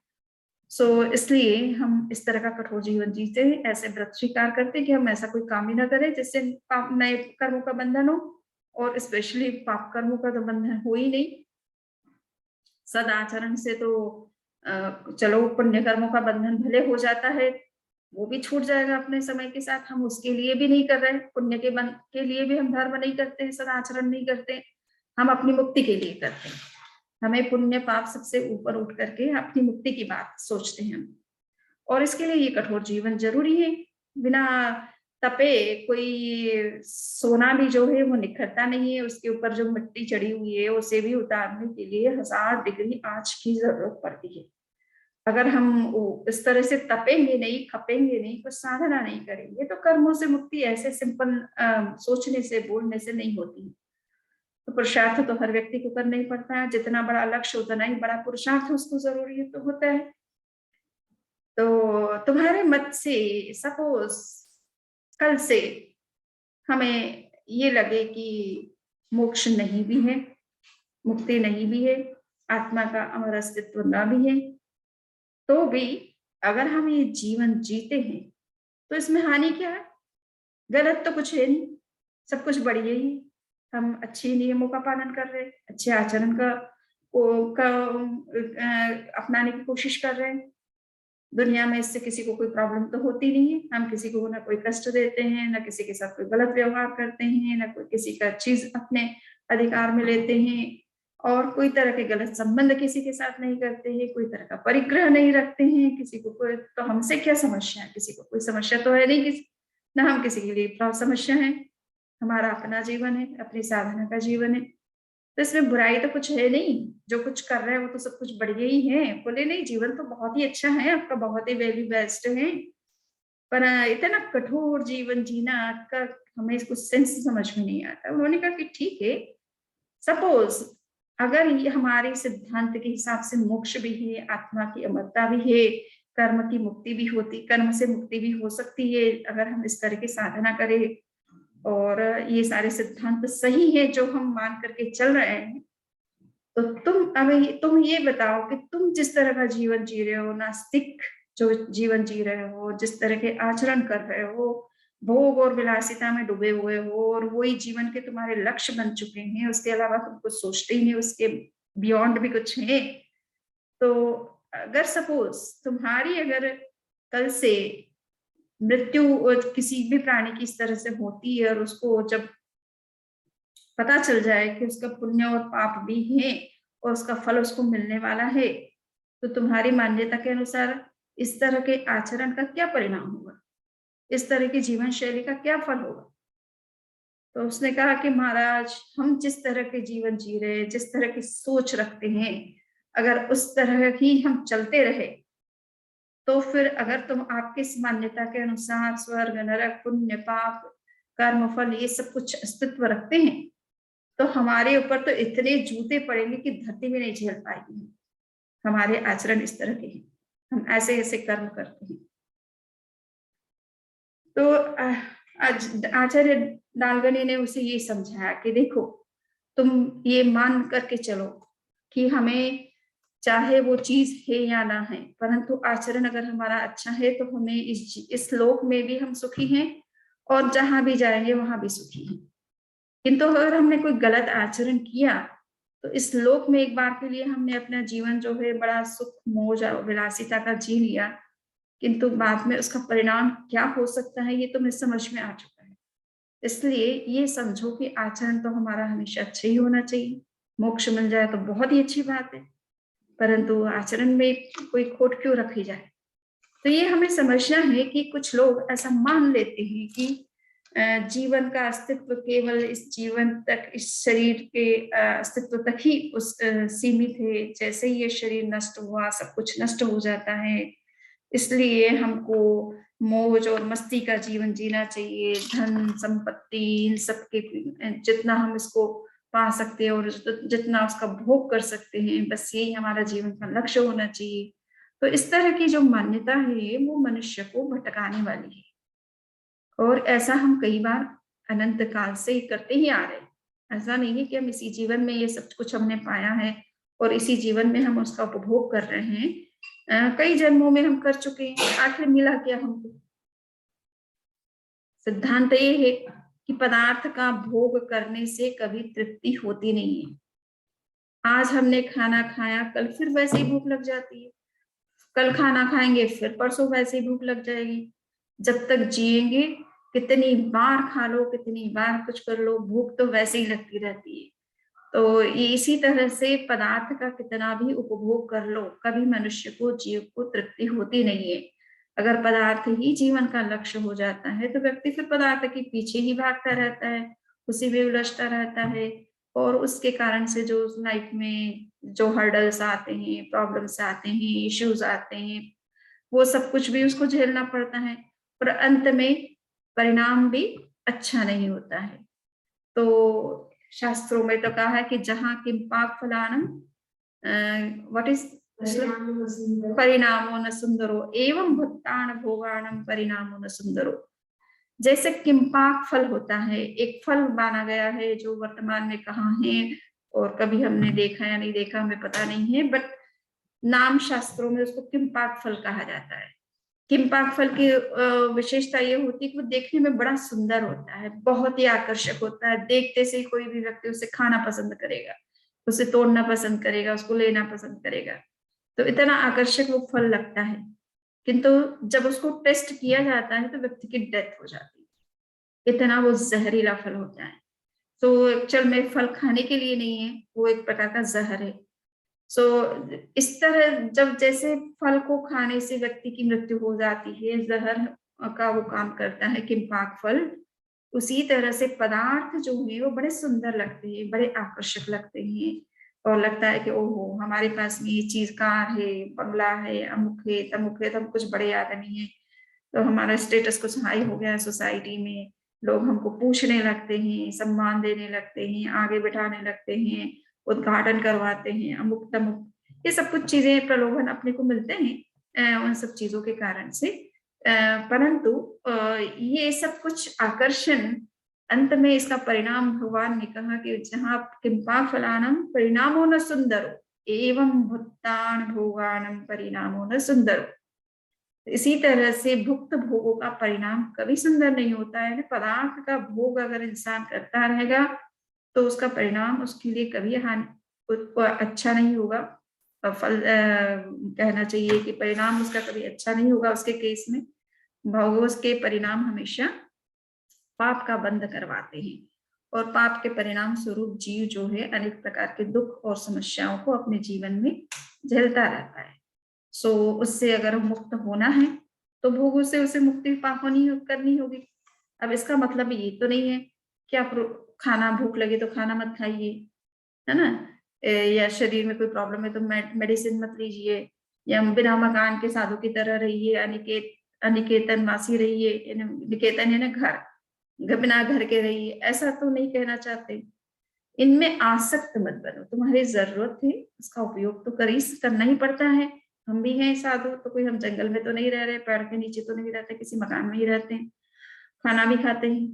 इसलिए हम इस तरह का कठोर जीवन जीते हैं, ऐसे व्रत स्वीकार करते हैं कि हम ऐसा कोई काम ही ना करें जिससे नए कर्मों का बंधन हो, और स्पेशली पाप कर्मों का तो बंधन हो ही नहीं। सदाचरण से तो चलो पुण्य कर्मों का बंधन भले हो जाता है, वो भी छूट जाएगा अपने समय के साथ। हम उसके लिए भी नहीं कर रहे, पुण्य के लिए भी हम धर्म नहीं करते, सदाचरण नहीं करते, हम अपनी मुक्ति के लिए करते हैं। हमें पुण्य पाप सबसे ऊपर उठ करके अपनी मुक्ति की बात सोचते हैं हम, और इसके लिए ये कठोर जीवन जरूरी है। बिना तपे कोई सोना भी जो है वो निखरता नहीं है, उसके ऊपर जो मिट्टी चढ़ी हुई है उसे भी उतारने के लिए 1000 डिग्री आंच की जरूरत पड़ती है। अगर हम इस तरह से तपेंगे नहीं, खपेंगे नहीं, कुछ साधना नहीं करेंगे तो कर्मों से मुक्ति ऐसे सिंपल सोचने से, बोलने से नहीं होती। तो पुरुषार्थ तो हर व्यक्ति को करना ही पड़ता है, जितना बड़ा लक्ष्य उतना ही बड़ा पुरुषार्थ उसको जरूरी है तो होता है। तो तुम्हारे मत से सपोज कल से हमें ये लगे कि मोक्ष नहीं भी है, मुक्ति नहीं भी है, आत्मा का अमर अस्तित्व ना भी है, तो भी अगर हम ये जीवन जीते हैं तो इसमें हानि क्या है? गलत तो कुछ है नहीं, सब कुछ बढ़िया ही है। हम अच्छे नियमों का पालन कर रहे हैं, अच्छे आचरण का अपनाने की कोशिश कर रहे हैं। दुनिया में इससे किसी को कोई प्रॉब्लम तो होती नहीं है। हम किसी को ना कोई कष्ट देते हैं, ना किसी के साथ कोई गलत व्यवहार करते हैं, ना कोई किसी का चीज अपने अधिकार में लेते हैं, और कोई तरह के गलत संबंध किसी के साथ नहीं करते हैं, कोई तरह का परिग्रह नहीं रखते हैं किसी को। कोई तो हमसे क्या समस्या है? किसी को कोई समस्या तो है नहीं, किसी ना हम किसी के लिए समस्या है। हमारा अपना जीवन है, अपनी साधना का जीवन है, तो इसमें बुराई तो कुछ है नहीं। जो कुछ कर रहे हैं वो तो सब कुछ बढ़िया ही है। बोले नहीं, जीवन तो बहुत ही अच्छा है आपका, बहुत ही वेरी बेस्ट है, पर इतना कठोर जीवन जीना आपका हमें कुछ सेंस समझ में नहीं आता। उन्होंने कहा कि ठीक है, सपोज अगर ये हमारे सिद्धांत के हिसाब से मोक्ष भी है, आत्मा की अमरता भी है, कर्म की मुक्ति भी होती, कर्म से मुक्ति भी हो सकती है अगर हम इस तरह की साधना करें, और ये सारे सिद्धांत सही है जो हम मान करके चल रहे हैं, तो तुम ये बताओ कि तुम जिस तरह का जीवन जी रहे हो, नास्तिक जो जीवन जी रहे हो, जिस तरह के आचरण कर रहे हो, भोग और विलासिता में डूबे हुए हो, और वही जीवन के तुम्हारे लक्ष्य बन चुके हैं, उसके अलावा तुम कुछ सोचते ही नहीं, उसके बियॉन्ड भी कुछ है। तो अगर सपोज तुम्हारी अगर कल से मृत्यु किसी भी प्राणी की इस तरह से होती है, और उसको जब पता चल जाए कि उसका पुण्य और पाप भी है और उसका फल उसको मिलने वाला है, तो तुम्हारी मान्यता के अनुसार इस तरह के आचरण का क्या परिणाम होगा? इस तरह की जीवन शैली का क्या फल होगा? तो उसने कहा कि महाराज, हम जिस तरह के जीवन जी रहे हैं, जिस तरह की सोच रखते हैं, अगर उस तरह ही हम चलते रहे, तो फिर अगर तुम आपकी इस मान्यता के अनुसार स्वर्ग, नरक, पुण्य, पाप, कर्म, फल ये सब कुछ अस्तित्व रखते हैं, तो हमारे ऊपर तो इतने जूते पड़ेंगे कि धरती में नहीं झेल पाएगी। हमारे आचरण इस तरह के हैं, हम ऐसे ऐसे कर्म करते हैं। तो आचार्य डालगनी ने उसे ये समझाया कि देखो, तुम ये मान करके चलो कि हमें चाहे वो चीज है या ना है, परंतु आचरण अगर हमारा अच्छा है तो हमें इस लोक में भी हम सुखी हैं, और जहां भी जाएंगे वहां भी सुखी हैं। किंतु अगर हमने कोई गलत आचरण किया तो इस लोक में एक बार के लिए हमने अपना जीवन जो है बड़ा सुख, मौज और विलासिता का जी लिया, किंतु बाद में उसका परिणाम क्या हो सकता है ये तुम्हें समझ में आ चुका है। इसलिए ये समझो कि आचरण तो हमारा हमेशा अच्छा ही होना चाहिए। मोक्ष मिल जाए तो बहुत ही अच्छी बात है, परंतु आचरण में कोई खोट क्यों रखी जाए? तो ये हमें समझना है कि कुछ लोग ऐसा मान लेते हैं कि जीवन का अस्तित्व केवल इस जीवन तक, इस शरीर के अस्तित्व तक ही उस सीमित है। जैसे ही ये शरीर नष्ट हुआ, सब कुछ नष्ट हो जाता है, इसलिए हमको मौज और मस्ती का जीवन जीना चाहिए। धन संपत्ति इन सबके जितना हम इसको पा सकते हैं और जितना उसका भोग कर सकते हैं, बस यही हमारा जीवन का लक्ष्य होना चाहिए। तो इस तरह की जो मान्यता है वो मनुष्य को भटकाने वाली है, और ऐसा हम कई बार अनंत काल से ही करते ही आ रहे हैं। ऐसा नहीं है कि हम इसी जीवन में ये सब कुछ हमने पाया है और इसी जीवन में हम उसका उपभोग कर रहे हैं। कई जन्मों में हम कर चुके हैं, आखिर मिला क्या हमको? सिद्धांत ये है कि पदार्थ का भोग करने से कभी तृप्ति होती नहीं है। आज हमने खाना खाया, कल फिर वैसे ही भूख लग जाती है, कल खाना खाएंगे फिर परसों वैसे ही भूख लग जाएगी। जब तक जिएंगे कितनी बार खा लो, कितनी बार कुछ कर लो, भूख तो वैसे ही लगती रहती है। तो ये इसी तरह से पदार्थ का कितना भी उपभोग कर लो, कभी मनुष्य को, जीव को तृप्ति होती नहीं है। अगर पदार्थ ही जीवन का लक्ष्य हो जाता है तो व्यक्ति फिर पदार्थ के पीछे ही भागता रहता है, उसी में उलझता रहता है, और उसके कारण से जो लाइफ में जो हर्डल्स आते हैं, प्रॉब्लम्स आते हैं, इश्यूज आते हैं, वो सब कुछ भी उसको झेलना पड़ता है, और अंत में परिणाम भी अच्छा नहीं होता है। तो शास्त्रों में तो कहा है कि जहाँ किम पाक फलानम, व्हाट इज परिणामो न सुंदरो एवं भुक्तान भोगानम परिणामो न सुंदरो। जैसे किंपाक फल होता है, एक फल माना गया है जो वर्तमान में कहाँ है और कभी हमने देखा या नहीं देखा हमें पता नहीं है, बट नाम शास्त्रों में उसको किंपाक फल कहा जाता है। किंपाक फल की विशेषता ये होती है कि वो देखने में बड़ा सुंदर होता है, बहुत ही आकर्षक होता है, देखते से ही कोई भी व्यक्ति उसे खाना पसंद करेगा, उसे तोड़ना पसंद करेगा, उसको लेना पसंद करेगा, तो इतना आकर्षक वो फल लगता है। किंतु जब उसको टेस्ट किया जाता है तो व्यक्ति की डेथ हो जाती है, इतना वो जहरीला फल होता है। तो एक्चुअल में फल खाने के लिए नहीं है, वो एक प्रकार का जहर है। सो इस तरह जब जैसे फल को खाने से व्यक्ति की मृत्यु हो जाती है, जहर का वो काम करता है किंपाक फल, उसी तरह से पदार्थ जो है वो बड़े सुंदर लगते हैं, बड़े आकर्षक लगते हैं और लगता है कि ओहो हमारे पास में ये चीज कार है, बंगला है, अमुक है, तमुक है, तो हम कुछ बड़े आदमी है, तो हमारा स्टेटस कुछ हाई हो गया सोसाइटी में, लोग हमको पूछने लगते हैं, सम्मान देने लगते हैं, आगे बिठाने लगते हैं, उद्घाटन करवाते हैं, अमुक तमुक, ये सब कुछ चीजें प्रलोभन अपने को मिलते हैं उन सब चीजों के कारण से। परंतु ये सब कुछ आकर्षण अंत में इसका परिणाम भगवान ने कहा कि जहाँ किंपा फलानम परिणामो न सुंदरो एवं भुक्तान भोगानम परिणामो न सुंदरो। इसी तरह से भुक्त भोगों का परिणाम कभी सुंदर नहीं होता है। पदार्थ का भोग अगर इंसान करता रहेगा तो उसका परिणाम उसके लिए कभी अच्छा नहीं होगा। फल कहना चाहिए कि परिणाम उसका कभी अच्छा नहीं होगा। उसके केस में भोगों के परिणाम हमेशा पाप का बंध करवाते हैं और पाप के परिणाम स्वरूप जीव जो है अनेक प्रकार के दुख और समस्याओं को अपने जीवन में झेलता रहता है। सो उससे अगर मुक्त होना है तो भोगों से उसे मुक्ति करनी होगी। अब इसका मतलब ये तो नहीं है कि आप खाना भूख लगे तो खाना मत खाइए, है ना, या शरीर में कोई प्रॉब्लम है तो मेडिसिन मत लीजिए, या बिना मकान के साधु की तरह रहिए, अनिकेतन वासी रहिए, निकेतन है ना घर, बिना घर के रहिए, ऐसा तो नहीं कहना चाहते। इनमें आसक्त मत बनो, तुम्हारी जरूरत है उसका उपयोग तो करना ही पड़ता है। हम भी हैं साधु, तो कोई हम जंगल में तो नहीं रह रहे, पेड़ के नीचे तो नहीं रहते, किसी मकान में ही रहते हैं, खाना भी खाते हैं,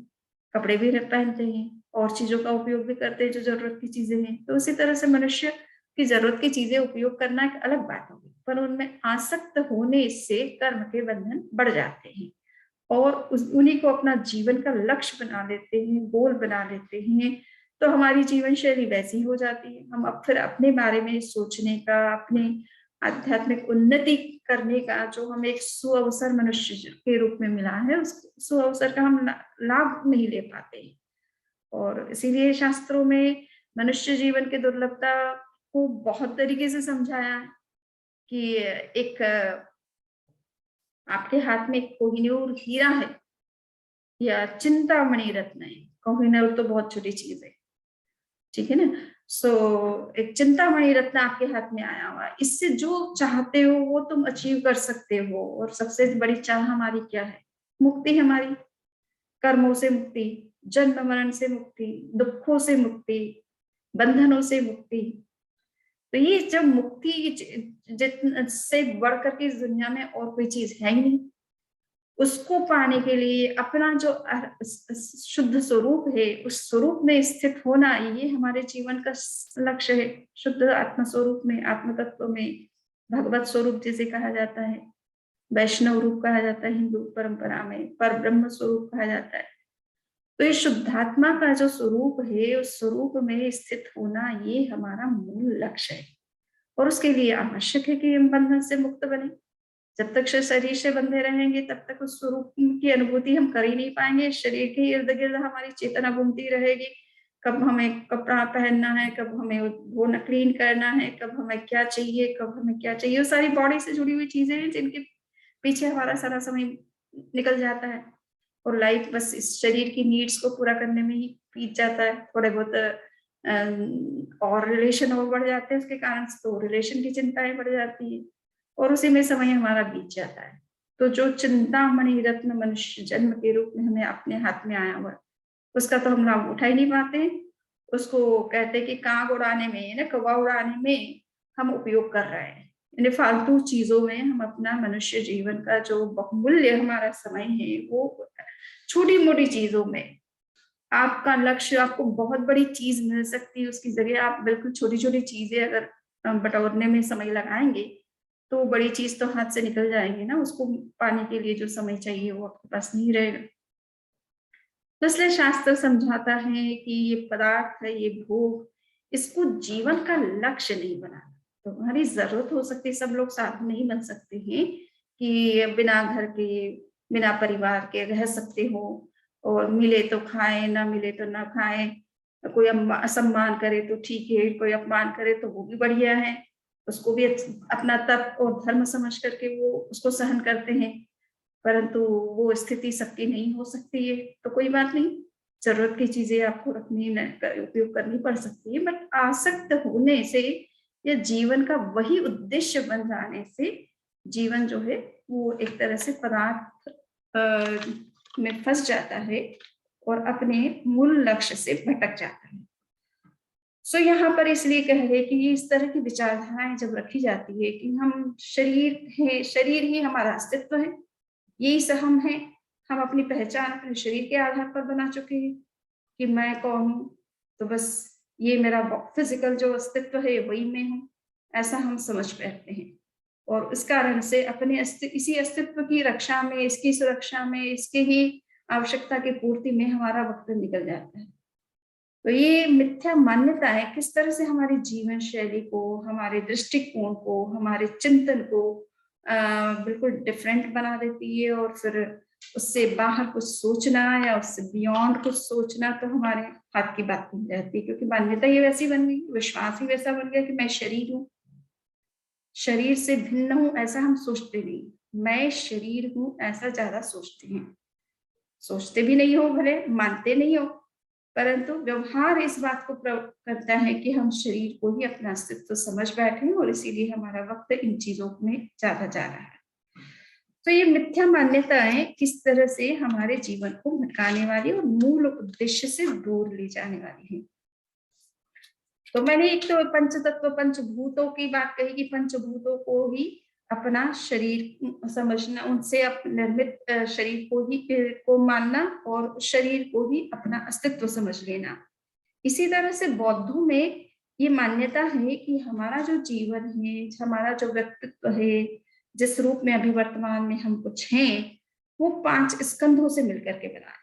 कपड़े भी पहनते हैं और चीजों का उपयोग भी करते हैं जो जरूरत की चीजें हैं। तो उसी तरह से मनुष्य की जरूरत की चीजें उपयोग करना एक अलग बात होगी, पर उनमें आसक्त होने से कर्म के बंधन बढ़ जाते हैं और उन्हीं को अपना जीवन का लक्ष्य बना लेते हैं, गोल बना लेते हैं। तो हमारी जीवन शैली वैसी हो जाती है। हम अब फिर अपने बारे में सोचने का, अपने आध्यात्मिक उन्नति करने का जो हमें एक सुअवसर मनुष्य के रूप में मिला है, उस सुअवसर का हम लाभ नहीं ले पाते। और इसीलिए शास्त्रों में मनुष्य जीवन के दुर्लभता को बहुत तरीके से समझाया है कि एक आपके हाथ में कोहिनूर हीरा है या चिंतामणि रत्न है। कोहिनूर तो बहुत छोटी चीज है, ठीक है ना। सो एक चिंतामणि रत्न आपके हाथ में आया हुआ है, इससे जो चाहते हो वो तुम अचीव कर सकते हो। और सबसे बड़ी चाह हमारी क्या है? मुक्ति हमारी, कर्मों से मुक्ति, जन्म मरण से मुक्ति, दुखों से मुक्ति, बंधनों से मुक्ति। तो ये जब मुक्ति से बढ़कर के इस दुनिया में और कोई चीज है ही नहीं, उसको पाने के लिए अपना जो शुद्ध स्वरूप है उस स्वरूप में स्थित होना, ये हमारे जीवन का लक्ष्य है। शुद्ध आत्म स्वरूप में, आत्म तत्व में, भगवत स्वरूप जिसे कहा जाता है, वैष्णव रूप कहा जाता है हिंदू परंपरा में, पर ब्रह्म स्वरूप कहा जाता है। तो ये शुद्धात्मा का जो स्वरूप है उस स्वरूप में स्थित होना, ये हमारा मूल लक्ष्य है। और उसके लिए आवश्यक है कि हम बंधन से मुक्त बने। जब तक शरीर से बंधे रहेंगे तब तक उस स्वरूप की अनुभूति हम कर ही नहीं पाएंगे। शरीर के इर्द गिर्द हमारी चेतना घूमती रहेगी, कब हमें कपड़ा पहनना है, कब हमें वो क्लीन करना है, कब हमें क्या चाहिए, कब हमें क्या चाहिए। वो सारी बॉडी से जुड़ी हुई चीजें हैं जिनके पीछे हमारा सारा समय निकल जाता है और लाइफ बस इस शरीर की नीड्स को पूरा करने में ही बीत जाता है। थोड़े बहुत और रिलेशन और बढ़ जाते हैं उसके कारण से, तो रिलेशन की चिंताएं बढ़ जाती है और उसी में समय हमारा बीत जाता है। तो जो चिंतामणि रत्न मनुष्य जन्म के रूप में हमें अपने हाथ में आया हुआ, उसका तो हम लाभ उठा ही नहीं पाते। उसको कहते कि काग उड़ाने में, ना कौवा उड़ाने में हम उपयोग कर रहे हैं, यानी फालतू चीजों में हम अपना मनुष्य जीवन का जो बहुमूल्य हमारा समय है वो छोटी मोटी चीजों में, आपका लक्ष्य, आपको बहुत बड़ी चीज मिल सकती है, उसकी जगह आप बिल्कुल छोटी छोटी चीजें अगर बटोरने में समय लगाएंगे तो बड़ी चीज तो हाथ से निकल जाएंगी ना, उसको पाने के लिए जो समय चाहिए वो आपके पास नहीं रहेगा। तो इसलिए शास्त्र समझाता है कि ये पदार्थ है, ये भोग, इसको जीवन का लक्ष्य नहीं बनाना। तो हमारी जरूरत हो सकती है, सब लोग साथ नहीं बन सकते हैं कि बिना घर के, बिना परिवार के रह सकते हो, और मिले तो खाएं, ना मिले तो ना खाएं, कोई सम्मान करे तो ठीक है, कोई अपमान करे तो वो भी बढ़िया है, उसको भी अपना तप और धर्म समझ करके वो उसको सहन करते हैं। परंतु वो स्थिति सबकी नहीं हो सकती है, तो कोई बात नहीं, जरूरत की चीजें आपको रखनी, उपयोग करनी पड़ सकती है, बट आसक्त होने से या जीवन का वही उद्देश्य बन जाने से जीवन जो है वो एक तरह से पदार्थ में फंस जाता है और अपने मूल लक्ष्य से भटक जाता है। सो यहाँ पर इसलिए कह रहे कि इस तरह की विचारधाराएं जब रखी जाती है कि हम शरीर है, शरीर ही हमारा अस्तित्व है, यही सहम है, हम अपनी पहचान अपने शरीर के आधार पर बना चुके हैं कि मैं कौन हूँ, तो बस ये मेरा फिजिकल जो अस्तित्व है वही मैं हूँ, ऐसा हम समझ बैठते हैं। और इस कारण से अपने इसी अस्तित्व की रक्षा में, इसकी सुरक्षा में, इसके ही आवश्यकता की पूर्ति में हमारा वक्त निकल जाता है। तो ये मिथ्या मान्यता है किस तरह से हमारी जीवन शैली को, हमारे दृष्टिकोण को, हमारे चिंतन को बिल्कुल डिफरेंट बना देती है, और फिर उससे बाहर कुछ सोचना या उससे बियॉन्ड कुछ सोचना तो हमारे हाथ की बात नहीं रहती, क्योंकि मान्यता ये वैसी बन गई, विश्वास ही वैसा बन गया कि मैं शरीर हूँ, शरीर से भिन्न हूं, ऐसा हम सोचते नहीं, मैं शरीर हूं ऐसा ज्यादा सोचते हैं, सोचते भी नहीं हो, भले मानते नहीं हो, परंतु व्यवहार इस बात को करता है कि हम शरीर को ही अपना अस्तित्व समझ बैठे हैं, और इसीलिए हमारा वक्त इन चीजों में ज्यादा जा रहा है। तो ये मिथ्या मान्यताएं किस तरह से हमारे जीवन को भटकाने वाली और मूल उद्देश्य से दूर ले जाने वाली है। तो मैंने एक तो पंचतत्व, पंचभूतों की बात कही कि पंचभूतों को ही अपना शरीर समझना, उनसे निर्मित शरीर को ही को मानना और शरीर को ही अपना अस्तित्व समझ लेना। इसी तरह से बौद्धों में ये मान्यता है कि हमारा जो जीवन है, हमारा जो व्यक्तित्व है, जिस रूप में अभी वर्तमान में हम कुछ हैं, वो 5 स्कंधों से मिलकर के बना है।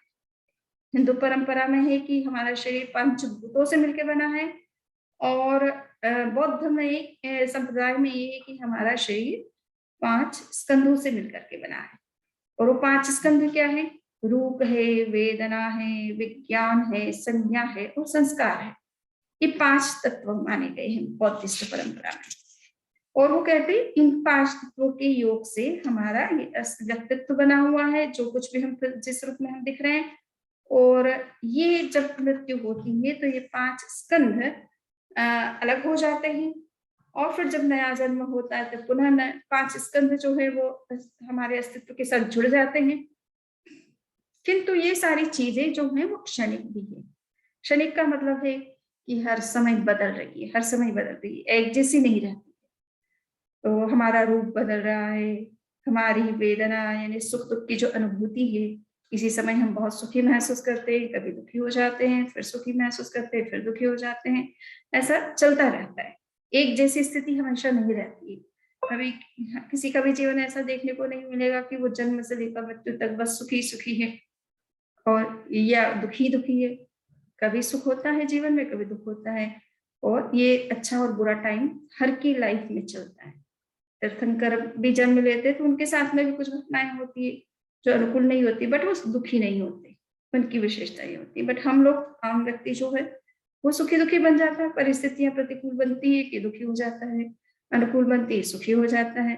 हिंदू परंपरा में है कि हमारा शरीर पंचभूतों से मिलकर बना है, और बौद्ध में संप्रदाय में ये है कि हमारा शरीर 5 स्कंधों से मिलकर के बना है। और वो 5 स्कंध क्या है? रूप है, वेदना है, विज्ञान है, संज्ञा है और संस्कार है। ये 5 तत्व माने गए हैं बौद्धिस्ट परंपरा में। और वो कहते हैं इन 5 तत्वों के योग से हमारा ये व्यक्तित्व बना हुआ है, जो कुछ भी हम जिस रूप में हम दिख रहे हैं। और ये जब मृत्यु होती है तो ये 5 स्कंध अलग हो जाते हैं, और फिर जब नया जन्म होता है तो पुनः 5 स्कंध जो है वो हमारे अस्तित्व के साथ जुड़ जाते हैं। किंतु ये सारी चीजें जो हैं वो क्षणिक भी है। क्षणिक का मतलब है कि हर समय बदल रही है, हर समय बदल रही है, एक जैसी नहीं रहती। तो हमारा रूप बदल रहा है, हमारी वेदना यानी सुख दुख की जो अनुभूति है, किसी समय हम बहुत सुखी महसूस करते हैं, कभी दुखी हो जाते हैं, फिर सुखी महसूस करते हैं, फिर दुखी हो जाते हैं, ऐसा चलता रहता है। एक जैसी स्थिति हमेशा नहीं रहती है। कभी किसी का भी जीवन ऐसा देखने को नहीं मिलेगा कि वो जन्म से लेकर मृत्यु तक बस सुखी सुखी है और या दुखी दुखी है। कभी सुख होता है जीवन में, कभी दुख होता है, और ये अच्छा और बुरा टाइम हर की लाइफ में चलता है। तीर्थंकर भी जन्म लेते तो उनके साथ में भी कुछ घटनाएं होती है जो अनुकूल नहीं होती, बट वो दुखी नहीं होते, उनकी विशेषता ये होती है। बट हम लोग, आम व्यक्ति जो है वो सुखी दुखी बन जाता है, परिस्थितियां प्रतिकूल बनती है कि दुखी हो जाता है, अनुकूल बनती है सुखी हो जाता है।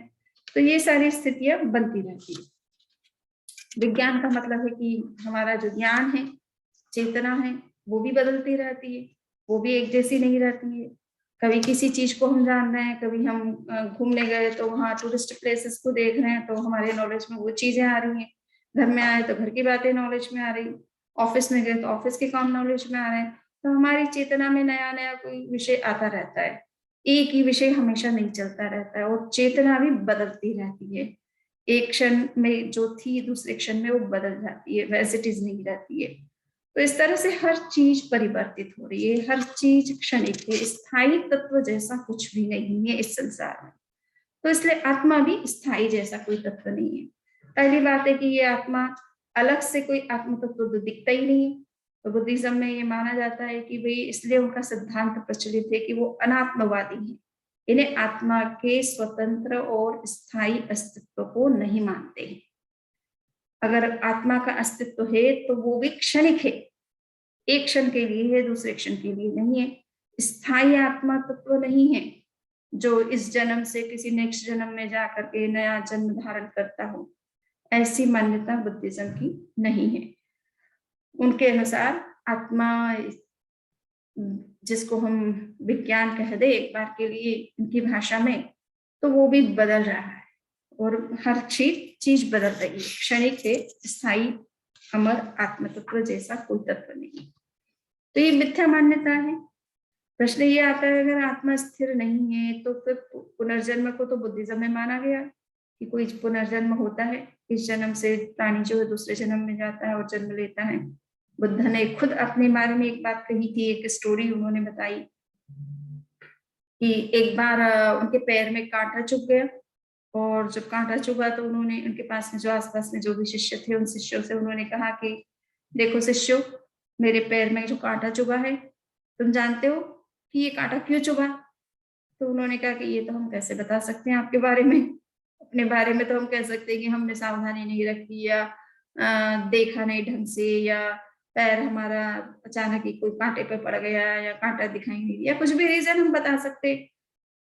तो ये सारी स्थितियां बनती रहती है। विज्ञान का मतलब है कि हमारा जो ज्ञान है, चेतना है, वो भी बदलती रहती है, वो भी एक जैसी नहीं रहती है। कभी किसी चीज को हम जान रहे हैं, कभी हम घूमने गए तो वहाँ टूरिस्ट प्लेसेस को देख रहे हैं तो हमारे नॉलेज में वो चीजें आ रही हैं, घर में आए तो घर की बातें नॉलेज में आ रही, ऑफिस में गए तो ऑफिस के काम नॉलेज में आ रहे हैं। तो हमारी चेतना में नया नया कोई विषय आता रहता है। एक ही विषय हमेशा नहीं चलता रहता है, और चेतना भी बदलती रहती है। एक क्षण में जो थी दूसरे क्षण में वो बदल जाती है, वैसे इट इज नहीं रहती है। तो इस तरह से हर चीज परिवर्तित हो रही है, हर चीज क्षणिक है, स्थायी तत्व जैसा कुछ भी नहीं है इस संसार में। तो इसलिए आत्मा भी स्थायी जैसा कोई तत्व नहीं है। पहली बात है कि ये आत्मा अलग से कोई आत्म तत्व तो दिखता ही नहीं है। तो बुद्धिज्म में ये माना जाता है कि भाई, इसलिए उनका सिद्धांत प्रचलित है कि वो अनात्मवादी है। इन्हें आत्मा के स्वतंत्र और स्थायी अस्तित्व को नहीं मानते हैं। अगर आत्मा का अस्तित्व है तो वो भी क्षणिक है, एक क्षण के लिए है, दूसरे क्षण के लिए नहीं है। स्थायी आत्मा तत्व नहीं है जो इस जन्म से किसी नेक्स्ट जन्म में जाकर के नया जन्म धारण करता हो। ऐसी मान्यता बुद्धिज्म की नहीं है। उनके अनुसार आत्मा, जिसको हम विज्ञान कह दे एक बार के लिए इनकी भाषा में, तो वो भी बदल रहा है, और हर चीज बदल रही है, क्षणिक है, स्थायी अमर आत्म तत्व जैसा कोई तत्व नहीं। तो ये मिथ्या मान्यता है। प्रश्न ये आता है, अगर आत्मा स्थिर नहीं है तो फिर पुनर्जन्म को तो बुद्धिज्म में माना गया कि कोई पुनर्जन्म होता है, इस जन्म से प्राणी जो है दूसरे जन्म में जाता है और जन्म लेता है। बुद्ध ने खुद अपने बारे में एक बात कही थी, एक स्टोरी उन्होंने बताई कि एक बार उनके पैर में कांटा चुभ गया, और जब कांटा चुभा तो उन्होंने उनके पास में जो आसपास में जो भी शिष्य थे, उन शिष्यों से उन्होंने कहा कि देखो शिष्यों, मेरे पैर में जो कांटा चुभा है, तुम जानते हो कि ये कांटा क्यों चुभा? तो उन्होंने कहा कि ये तो हम कैसे बता सकते हैं आपके बारे में, अपने बारे में तो हम कह सकते हैं कि हमने सावधानी नहीं रखी, या देखा नहीं ढंग से, या पैर हमारा अचानक ही कोई कांटे पे पड़ गया, या कांटा दिखाई नहीं दिया, कुछ भी रीजन हम बता सकते।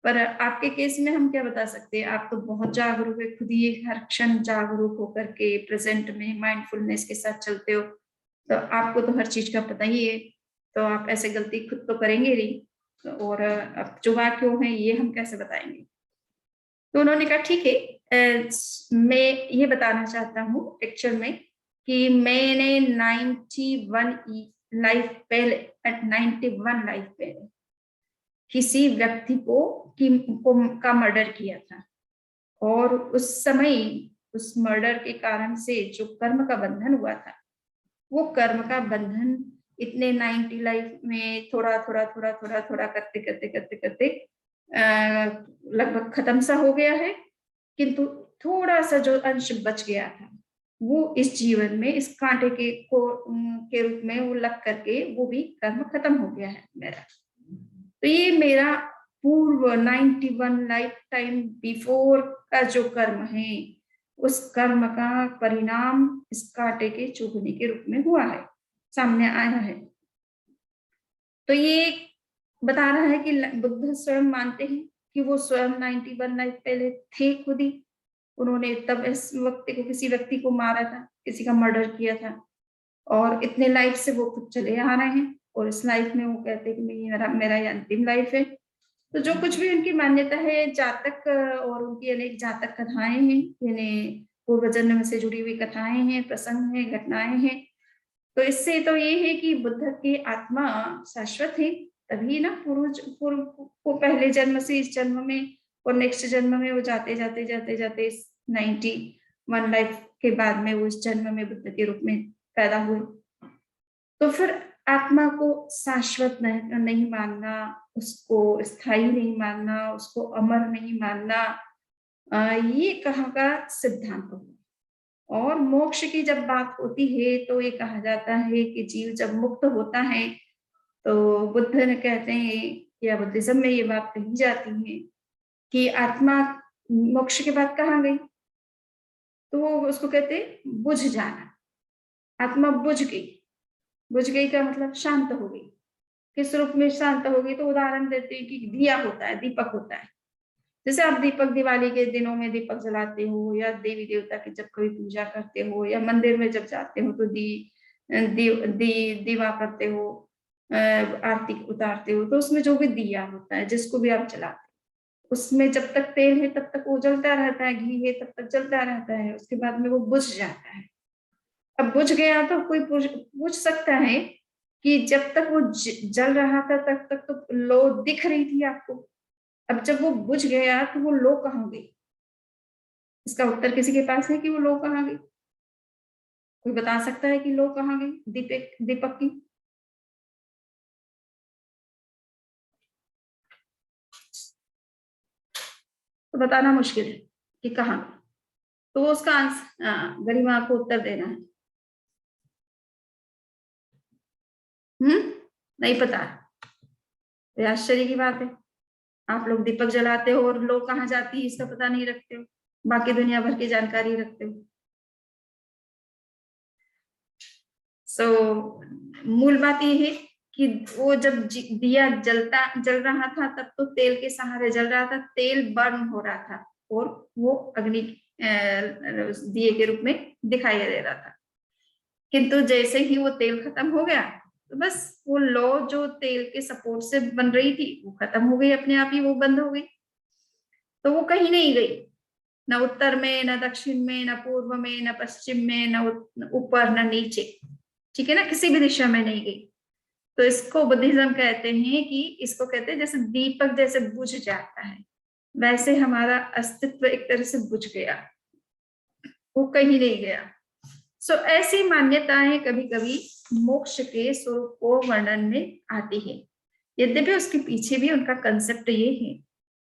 पर आपके केस में हम क्या बता सकते हैं? आप तो बहुत जागरूक है, खुद ही हर क्षण जागरूक होकर के प्रेजेंट में माइंडफुलनेस के साथ चलते हो, तो आपको तो हर चीज का पता ही है, तो आप ऐसे गलती खुद तो करेंगे नहीं, और अब चुभा क्यों है ये हम कैसे बताएंगे? तो उन्होंने कहा ठीक है, मैं ये बताना चाहता हूँ एक्चुअल में कि मैंने 91 लाइफ पहले किसी व्यक्ति का मर्डर किया था, और उस समय उस मर्डर के कारण से जो कर्म का बंधन हुआ था, वो कर्म का बंधन इतने 90 लाइफ में थोड़ा थोड़ा थोड़ा थोड़ा थोड़ा करते करते करते करते लगभग खत्म सा हो गया है, किंतु थोड़ा सा जो अंश बच गया था वो इस जीवन में इस कांटे के रूप में वो लग करके वो भी कर्म खत्म हो गया है मेरा। तो ये मेरा पूर्व 91 लाइफ टाइम बिफोर का जो कर्म है, उस कर्म का परिणाम इस कांटे के चुभने के रूप में हुआ है, सामने आया है। तो ये बता रहा है कि बुद्ध स्वयं मानते हैं कि वो स्वयं 91 लाइफ पहले थे खुद ही, उन्होंने तब इस किसी व्यक्ति को मारा था, किसी का मर्डर किया था, और इतने लाइफ से वो खुद चले आ रहे हैं, और इस लाइफ में वो कहते हैं कि मेरा ये अंतिम लाइफ है। तो जो कुछ भी उनकी मान्यता है, जातक और उनकी अनेक जातक कथाएं हैं, यानी पूर्व जन्म से जुड़ी हुई कथाएं हैं, प्रसंग हैं, घटनाएं हैं। तो इससे तो ये है कि बुद्ध की आत्मा शाश्वत है, तभी ना पूर्व को पहले जन्म से इस जन्म में और नेक्स्ट जन्म में वो जाते जाते जाते जाते 91 लाइफ के बाद में वो इस जन्म में बुद्ध के रूप में पैदा हुए। तो फिर आत्मा को शाश्वत नहीं मानना, उसको स्थायी नहीं मानना, उसको अमर नहीं मानना, ये कहाँ का सिद्धांत हुआ। और मोक्ष की जब बात होती है तो ये कहा जाता है कि जीव जब मुक्त होता है, तो बुद्ध ने कहते हैं, या बुद्धिज्म में ये बात कही जाती है कि आत्मा मोक्ष के बाद कहाँ गई? तो वो उसको कहते हैं बुझ जाना। आत्मा बुझ गई का मतलब शांत हो गई। किस रूप में शांत हो गई? तो उदाहरण देते हैं कि दिया होता है, दीपक होता है। जैसे आप दीपक दिवाली के दिनों में दीपक जलाते हो, या देवी देवता की जब कभी पूजा करते हो, या मंदिर में जब जाते हो तो दीवा करते हो, आरती उतारते हो, तो उसमें जो भी दिया होता है जिसको भी आप जलाते हो, उसमें जब तक तेल है तब तक वो जलता रहता है, घी है तब तक जलता रहता है, उसके बाद में वो बुझ जाता है। अब बुझ गया तो कोई पूछ सकता है कि जब तक वो जल रहा था तब तक तो लो दिख रही थी आपको, अब जब वो बुझ गया तो वो लो कहाँ गई? इसका उत्तर किसी के पास है कि वो लो कहाँ गई? कोई बता सकता है कि लो कहाँ गई दीपक की? तो बताना मुश्किल है कि कहाँ गई। तो उसका आंसर गरिमा को उत्तर देना है। नहीं पता? तो आश्चर्य की बात है, आप लोग दीपक जलाते हो और लो कहाँ जाती है इसका पता नहीं रखते हो, बाकी दुनिया भर की जानकारी रखते हो। मूल बात ये है कि वो जब दिया जल रहा था तब तो तेल के सहारे जल रहा था, तेल बर्न हो रहा था और वो अग्नि दिए के रूप में दिखाई दे रहा था। किंतु जैसे ही वो तेल खत्म हो गया तो बस वो लौ जो तेल के सपोर्ट से बन रही थी वो खत्म हो गई, अपने आप ही वो बंद हो गई। तो वो कहीं नहीं गई, न उत्तर में, न दक्षिण में, न पूर्व में, न पश्चिम में, न ऊपर, न नीचे, ठीक है ना, किसी भी दिशा में नहीं गई। तो इसको बुद्धिज्म कहते हैं कि इसको कहते हैं जैसे दीपक जैसे बुझ जाता है वैसे हमारा अस्तित्व एक तरह से बुझ गया, वो कहीं नहीं गया। ऐसी मान्यताएं कभी कभी मोक्ष के स्वरूप को वर्णन में आती है। यद्यपि उसके पीछे भी उनका कंसेप्ट ये है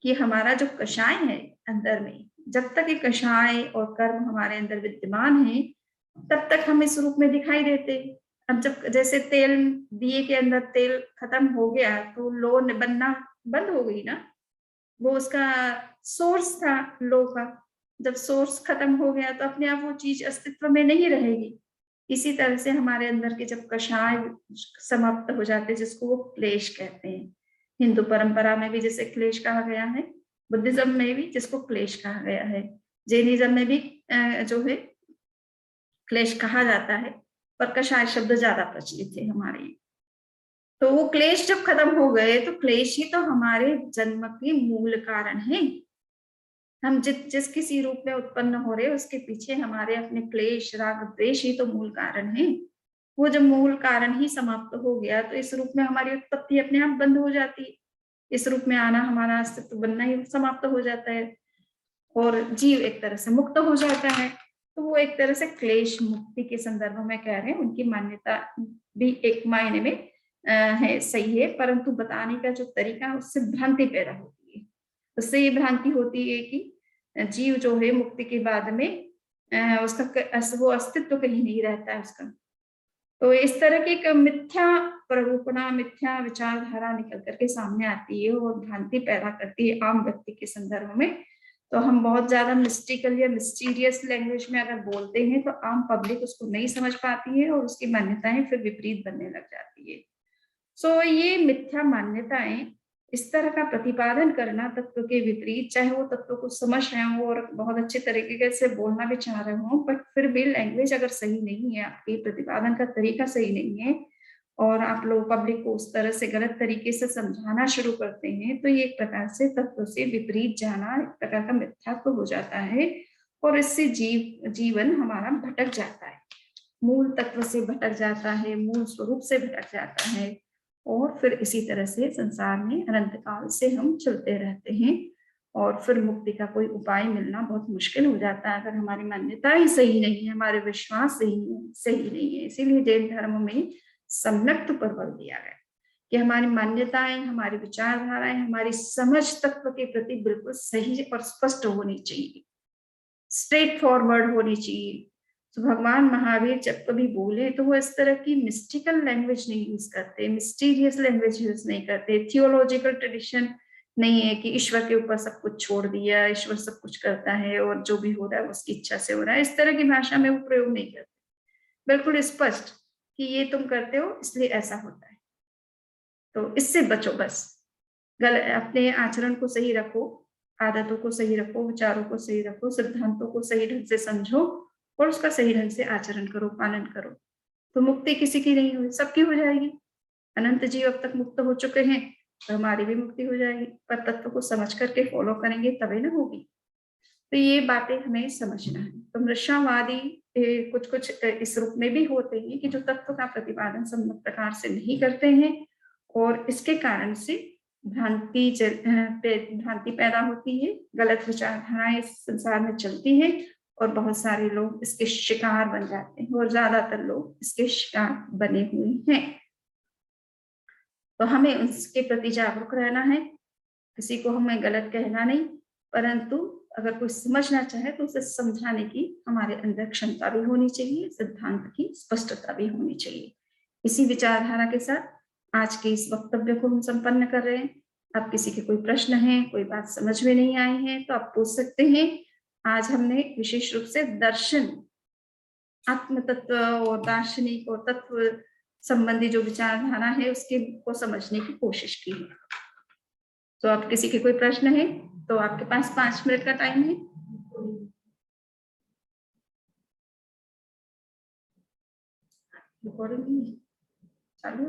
कि हमारा जो कषाय है अंदर में, जब तक ये कषाय और कर्म हमारे अंदर विद्यमान है तब तक हम इस रूप में दिखाई देते हैं। अब जब जैसे तेल दिए के अंदर तेल खत्म हो गया तो लो बनना बंद हो गई ना, वो उसका सोर्स था लो का। जब सोर्स खत्म हो गया तो अपने आप वो चीज अस्तित्व में नहीं रहेगी। इसी तरह से हमारे अंदर के जब कषाय समाप्त हो जाते हैं जिसको वो क्लेश कहते हैं, हिंदू परंपरा में भी जिसे क्लेश कहा गया है, बुद्धिज्म में भी जिसको क्लेश कहा गया है, जैनिज्म में भी जो है क्लेश कहा जाता है, पर कषाय शब्द ज्यादा प्रचलित है हमारे यहाँ। तो वो क्लेश जब खत्म हो गए तो क्लेश ही तो हमारे जन्म के मूल कारण है। हम जिस किसी रूप में उत्पन्न हो रहे उसके पीछे हमारे अपने क्लेश राग द्वेष ही तो मूल कारण है। वो जब मूल कारण ही समाप्त हो गया तो इस रूप में हमारी उत्पत्ति अपने आप बंद हो जाती है, इस रूप में आना, हमारा अस्तित्व बनना ही समाप्त हो जाता है और जीव एक तरह से मुक्त हो जाता है। तो वो एक तरह से क्लेश मुक्ति के संदर्भ में कह रहे हैं, उनकी मान्यता भी एक मायने में है, सही है, परंतु बताने का जो तरीका उससे भ्रांति पैदा होती है। उससे ये भ्रांति होती है कि जीव जो है मुक्ति के बाद में उसका वो अस्तित्व कहीं नहीं रहता है उसका। तो इस तरह की एक मिथ्या प्ररूपणा, मिथ्या विचारधारा निकल करके सामने आती है और भ्रांति पैदा करती है आम व्यक्ति के संदर्भ में। तो हम बहुत ज्यादा मिस्टिकल या मिस्टीरियस लैंग्वेज में अगर बोलते हैं तो आम पब्लिक उसको नहीं समझ पाती है और उसकी मान्यताएं फिर विपरीत बनने लग जाती है। ये मिथ्या मान्यताएं, इस तरह का प्रतिपादन करना तत्व के विपरीत, चाहे वो तत्व को समझ रहे हो और बहुत अच्छे तरीके से बोलना भी चाह रहे हो, बट फिर भी लैंग्वेज अगर सही नहीं है, आपके प्रतिपादन का तरीका सही नहीं है और आप लोग पब्लिक को उस तरह से गलत तरीके से समझाना शुरू करते हैं, तो ये एक प्रकार से तत्व से विपरीत जाना एक प्रकार का मिथ्यात्व हो जाता है और इससे जीवन हमारा भटक जाता है, मूल तत्व से भटक जाता है, मूल स्वरूप से भटक जाता है और फिर इसी तरह से संसार में अनंत काल से हम चलते रहते हैं और फिर मुक्ति का कोई उपाय मिलना बहुत मुश्किल हो जाता है अगर हमारी मान्यता ही सही नहीं है, हमारे विश्वास सही नहीं है। इसीलिए जैन धर्म में सम्यक्त पर बल दिया गया कि हमारी मान्यताएं, हमारी विचारधाराएं, हमारी समझ तत्व के प्रति बिल्कुल सही और स्पष्ट होनी चाहिए, स्ट्रेट फॉरवर्ड होनी चाहिए। तो भगवान महावीर जब कभी बोले तो वो इस तरह की मिस्टिकल लैंग्वेज नहीं यूज करते, मिस्टीरियस लैंग्वेज यूज नहीं करते, थियोलॉजिकल ट्रेडिशन नहीं है कि ईश्वर के ऊपर सब कुछ छोड़ दिया, ईश्वर सब कुछ करता है और जो भी हो रहा है उसकी इच्छा से हो रहा है, इस तरह की भाषा में वो प्रयोग नहीं करते। बिल्कुल स्पष्ट कि ये तुम करते हो इसलिए ऐसा होता है, तो इससे बचो, बस अपने आचरण को सही रखो, आदतों को सही रखो, विचारों को सही रखो, सिद्धांतों को सही ढंग से समझो और उसका सही ढंग से आचरण करो, पालन करो, तो मुक्ति किसी की नहीं हुई, सबकी हो जाएगी। अनंत जीव अब तक मुक्त हो चुके हैं तो हमारी भी मुक्ति हो जाएगी, पर तत्व को समझ करके फॉलो करेंगे तभी ना होगी। तो ये बातें हमें समझना है। तो मृषावादी कुछ इस रूप में भी होते हैं कि जो तत्व का प्रतिपादन सम्यक प्रकार से नहीं करते हैं और इसके कारण से भ्रांति पैदा होती है, गलत विचारधाराएं इस संसार में चलती हैं और बहुत सारे लोग इसके शिकार बन जाते हैं और ज्यादातर लोग इसके शिकार बने हुए हैं। तो हमें उसके प्रति जागरूक रहना है, किसी को हमें गलत कहना नहीं, परंतु अगर कोई समझना चाहे तो उसे समझाने की हमारे अंदर क्षमता भी होनी चाहिए, सिद्धांत की स्पष्टता भी होनी चाहिए। इसी विचारधारा के साथ आज के इस वक्तव्य को हम संपन्न कर रहे हैं। अब किसी के कोई प्रश्न है, कोई बात समझ में नहीं आई है तो आप पूछ सकते हैं। आज हमने विशेष रूप से दर्शन, आत्म तत्व और दार्शनिक और तत्व संबंधी जो विचारधारा है उसके को समझने की कोशिश की है। तो अब किसी के कोई प्रश्न है तो आपके पास 5 मिनट का टाइम है। रिकॉर्डिंग चालू।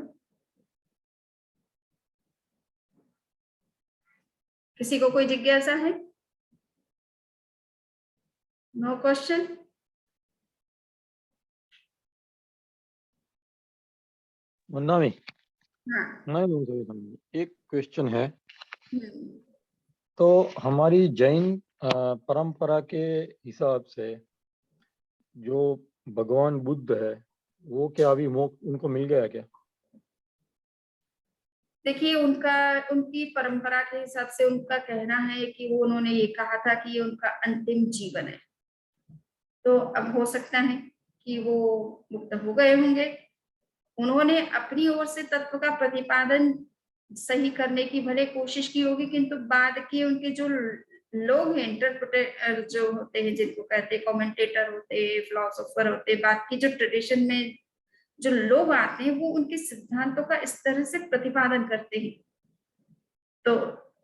किसी को कोई जिज्ञासा है? No question? मुन्ना में हाँ। नहीं, एक क्वेश्चन है। तो हमारी जैन परंपरा के हिसाब से जो भगवान बुद्ध है वो क्या अभी मोक्ष उनको मिल गया क्या? देखिए, उनकी परंपरा के हिसाब से उनका कहना है कि वो उन्होंने ये कहा था कि ये उनका अंतिम जीवन है। तो अब हो सकता है कि वो मुक्त हो गए होंगे। उन्होंने अपनी ओर से तत्व का प्रतिपादन सही करने की भले कोशिश की होगी, किंतु बाद के उनके जो लोग हैं, इंटरप्रेटर जो होते हैं, जिनको कहते हैं कमेंटेटर होते हैं, फिलोसोफर होते हैं, बाकी जो ट्रेडिशन में जो लोग आते हैं वो उनके सिद्धांतों का इस तरह से प्रतिपादन करते हैं। तो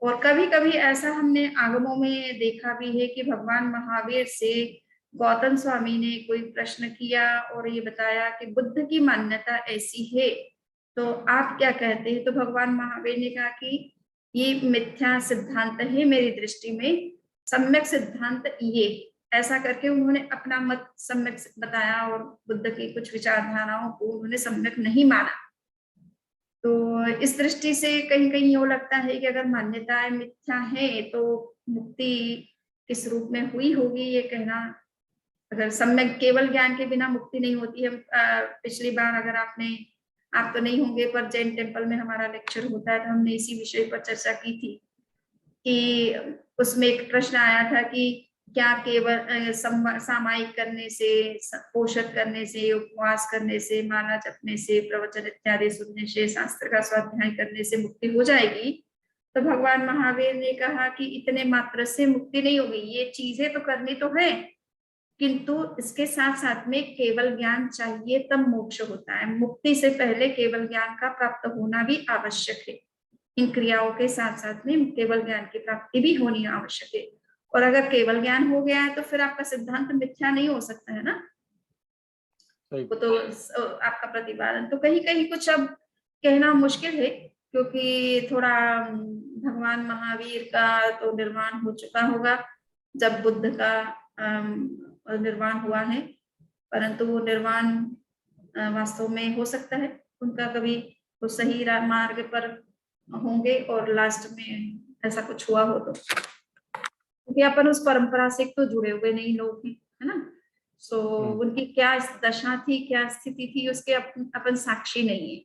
और कभी कभी ऐसा हमने आगमों में देखा भी है कि भगवान महावीर से गौतम स्वामी ने कोई प्रश्न किया और ये बताया कि बुद्ध की मान्यता ऐसी है, तो आप क्या कहते हैं? तो भगवान महावीर ने कहा कि ये मिथ्या सिद्धांत है, मेरी दृष्टि में सम्यक सिद्धांत ये। ऐसा करके उन्होंने अपना मत सम्यक बताया और बुद्ध की कुछ विचारधाराओं को उन्होंने सम्यक नहीं माना। तो इस दृष्टि से कहीं कहीं ये लगता है कि अगर मान्यताएं मिथ्या है तो मुक्ति किस रूप में हुई होगी, ये कहना, अगर सम्यक केवल ज्ञान के बिना मुक्ति नहीं होती है। पिछली बार अगर आप तो नहीं होंगे पर जैन टेम्पल में हमारा लेक्चर होता है तो हमने इसी विषय पर चर्चा की थी कि उसमें एक प्रश्न आया था कि क्या केवल सामायिक करने से, पोषक करने से, उपवास करने से, माला जपने से, प्रवचन इत्यादि सुनने से, शास्त्र का स्वाध्याय करने से मुक्ति हो जाएगी? तो भगवान महावीर ने कहा कि इतने मात्र से मुक्ति नहीं होगी, ये चीजें तो करनी तो है, किंतु इसके साथ साथ में केवल ज्ञान चाहिए तब मोक्ष होता है। मुक्ति से पहले केवल ज्ञान का प्राप्त होना भी आवश्यक है। इन क्रियाओं के साथ साथ में केवल ज्ञान की प्राप्ति भी होनी आवश्यक है। और अगर केवल ज्ञान हो गया है तो फिर आपका सिद्धांत मिथ्या नहीं हो सकता है ना। वो तो आपका प्रतिपादन तो कहीं कहीं कुछ अब कहना मुश्किल है, क्योंकि थोड़ा भगवान महावीर का तो निर्वाण हो चुका होगा जब बुद्ध का निर्वाण हुआ है, परंतु वो निर्वाण वास्तव में हो सकता है उनका कभी वो सही मार्ग पर होंगे और लास्ट में ऐसा कुछ हुआ हो, तो क्योंकि अपन उस परंपरा से तो जुड़े हुए नहीं लोग हैं, है ना। सो उनकी क्या दशा थी, क्या स्थिति थी, उसके अपन साक्षी नहीं है।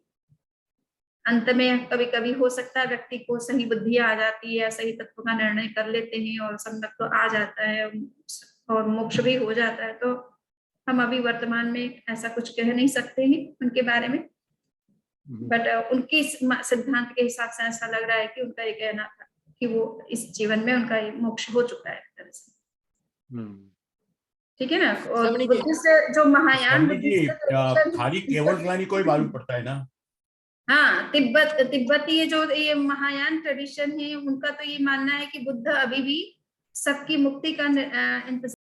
अंत में कभी कभी हो सकता है व्यक्ति को सही बुद्धि आ जाती है, सही तत्व का निर्णय कर लेते हैं और सम्यक तो आ जाता है और मोक्ष भी हो जाता है। तो हम अभी वर्तमान में ऐसा कुछ कह नहीं सकते हैं उनके बारे में, बट उनकी सिद्धांत के हिसाब से ऐसा लग रहा है कि उनका ये कहना था कि वो इस जीवन में उनका ये मोक्ष हो चुका है तरह से। ठीक है ना। और बुद्धिस्ट जो महायान खाली केवल ज्ञानी को ही मालूम पड़ता है ना। हाँ, तिब्बती जो ये महायान ट्रेडिशन है उनका तो ये मानना है कि बुद्ध अभी भी सबकी मुक्ति का इंतजार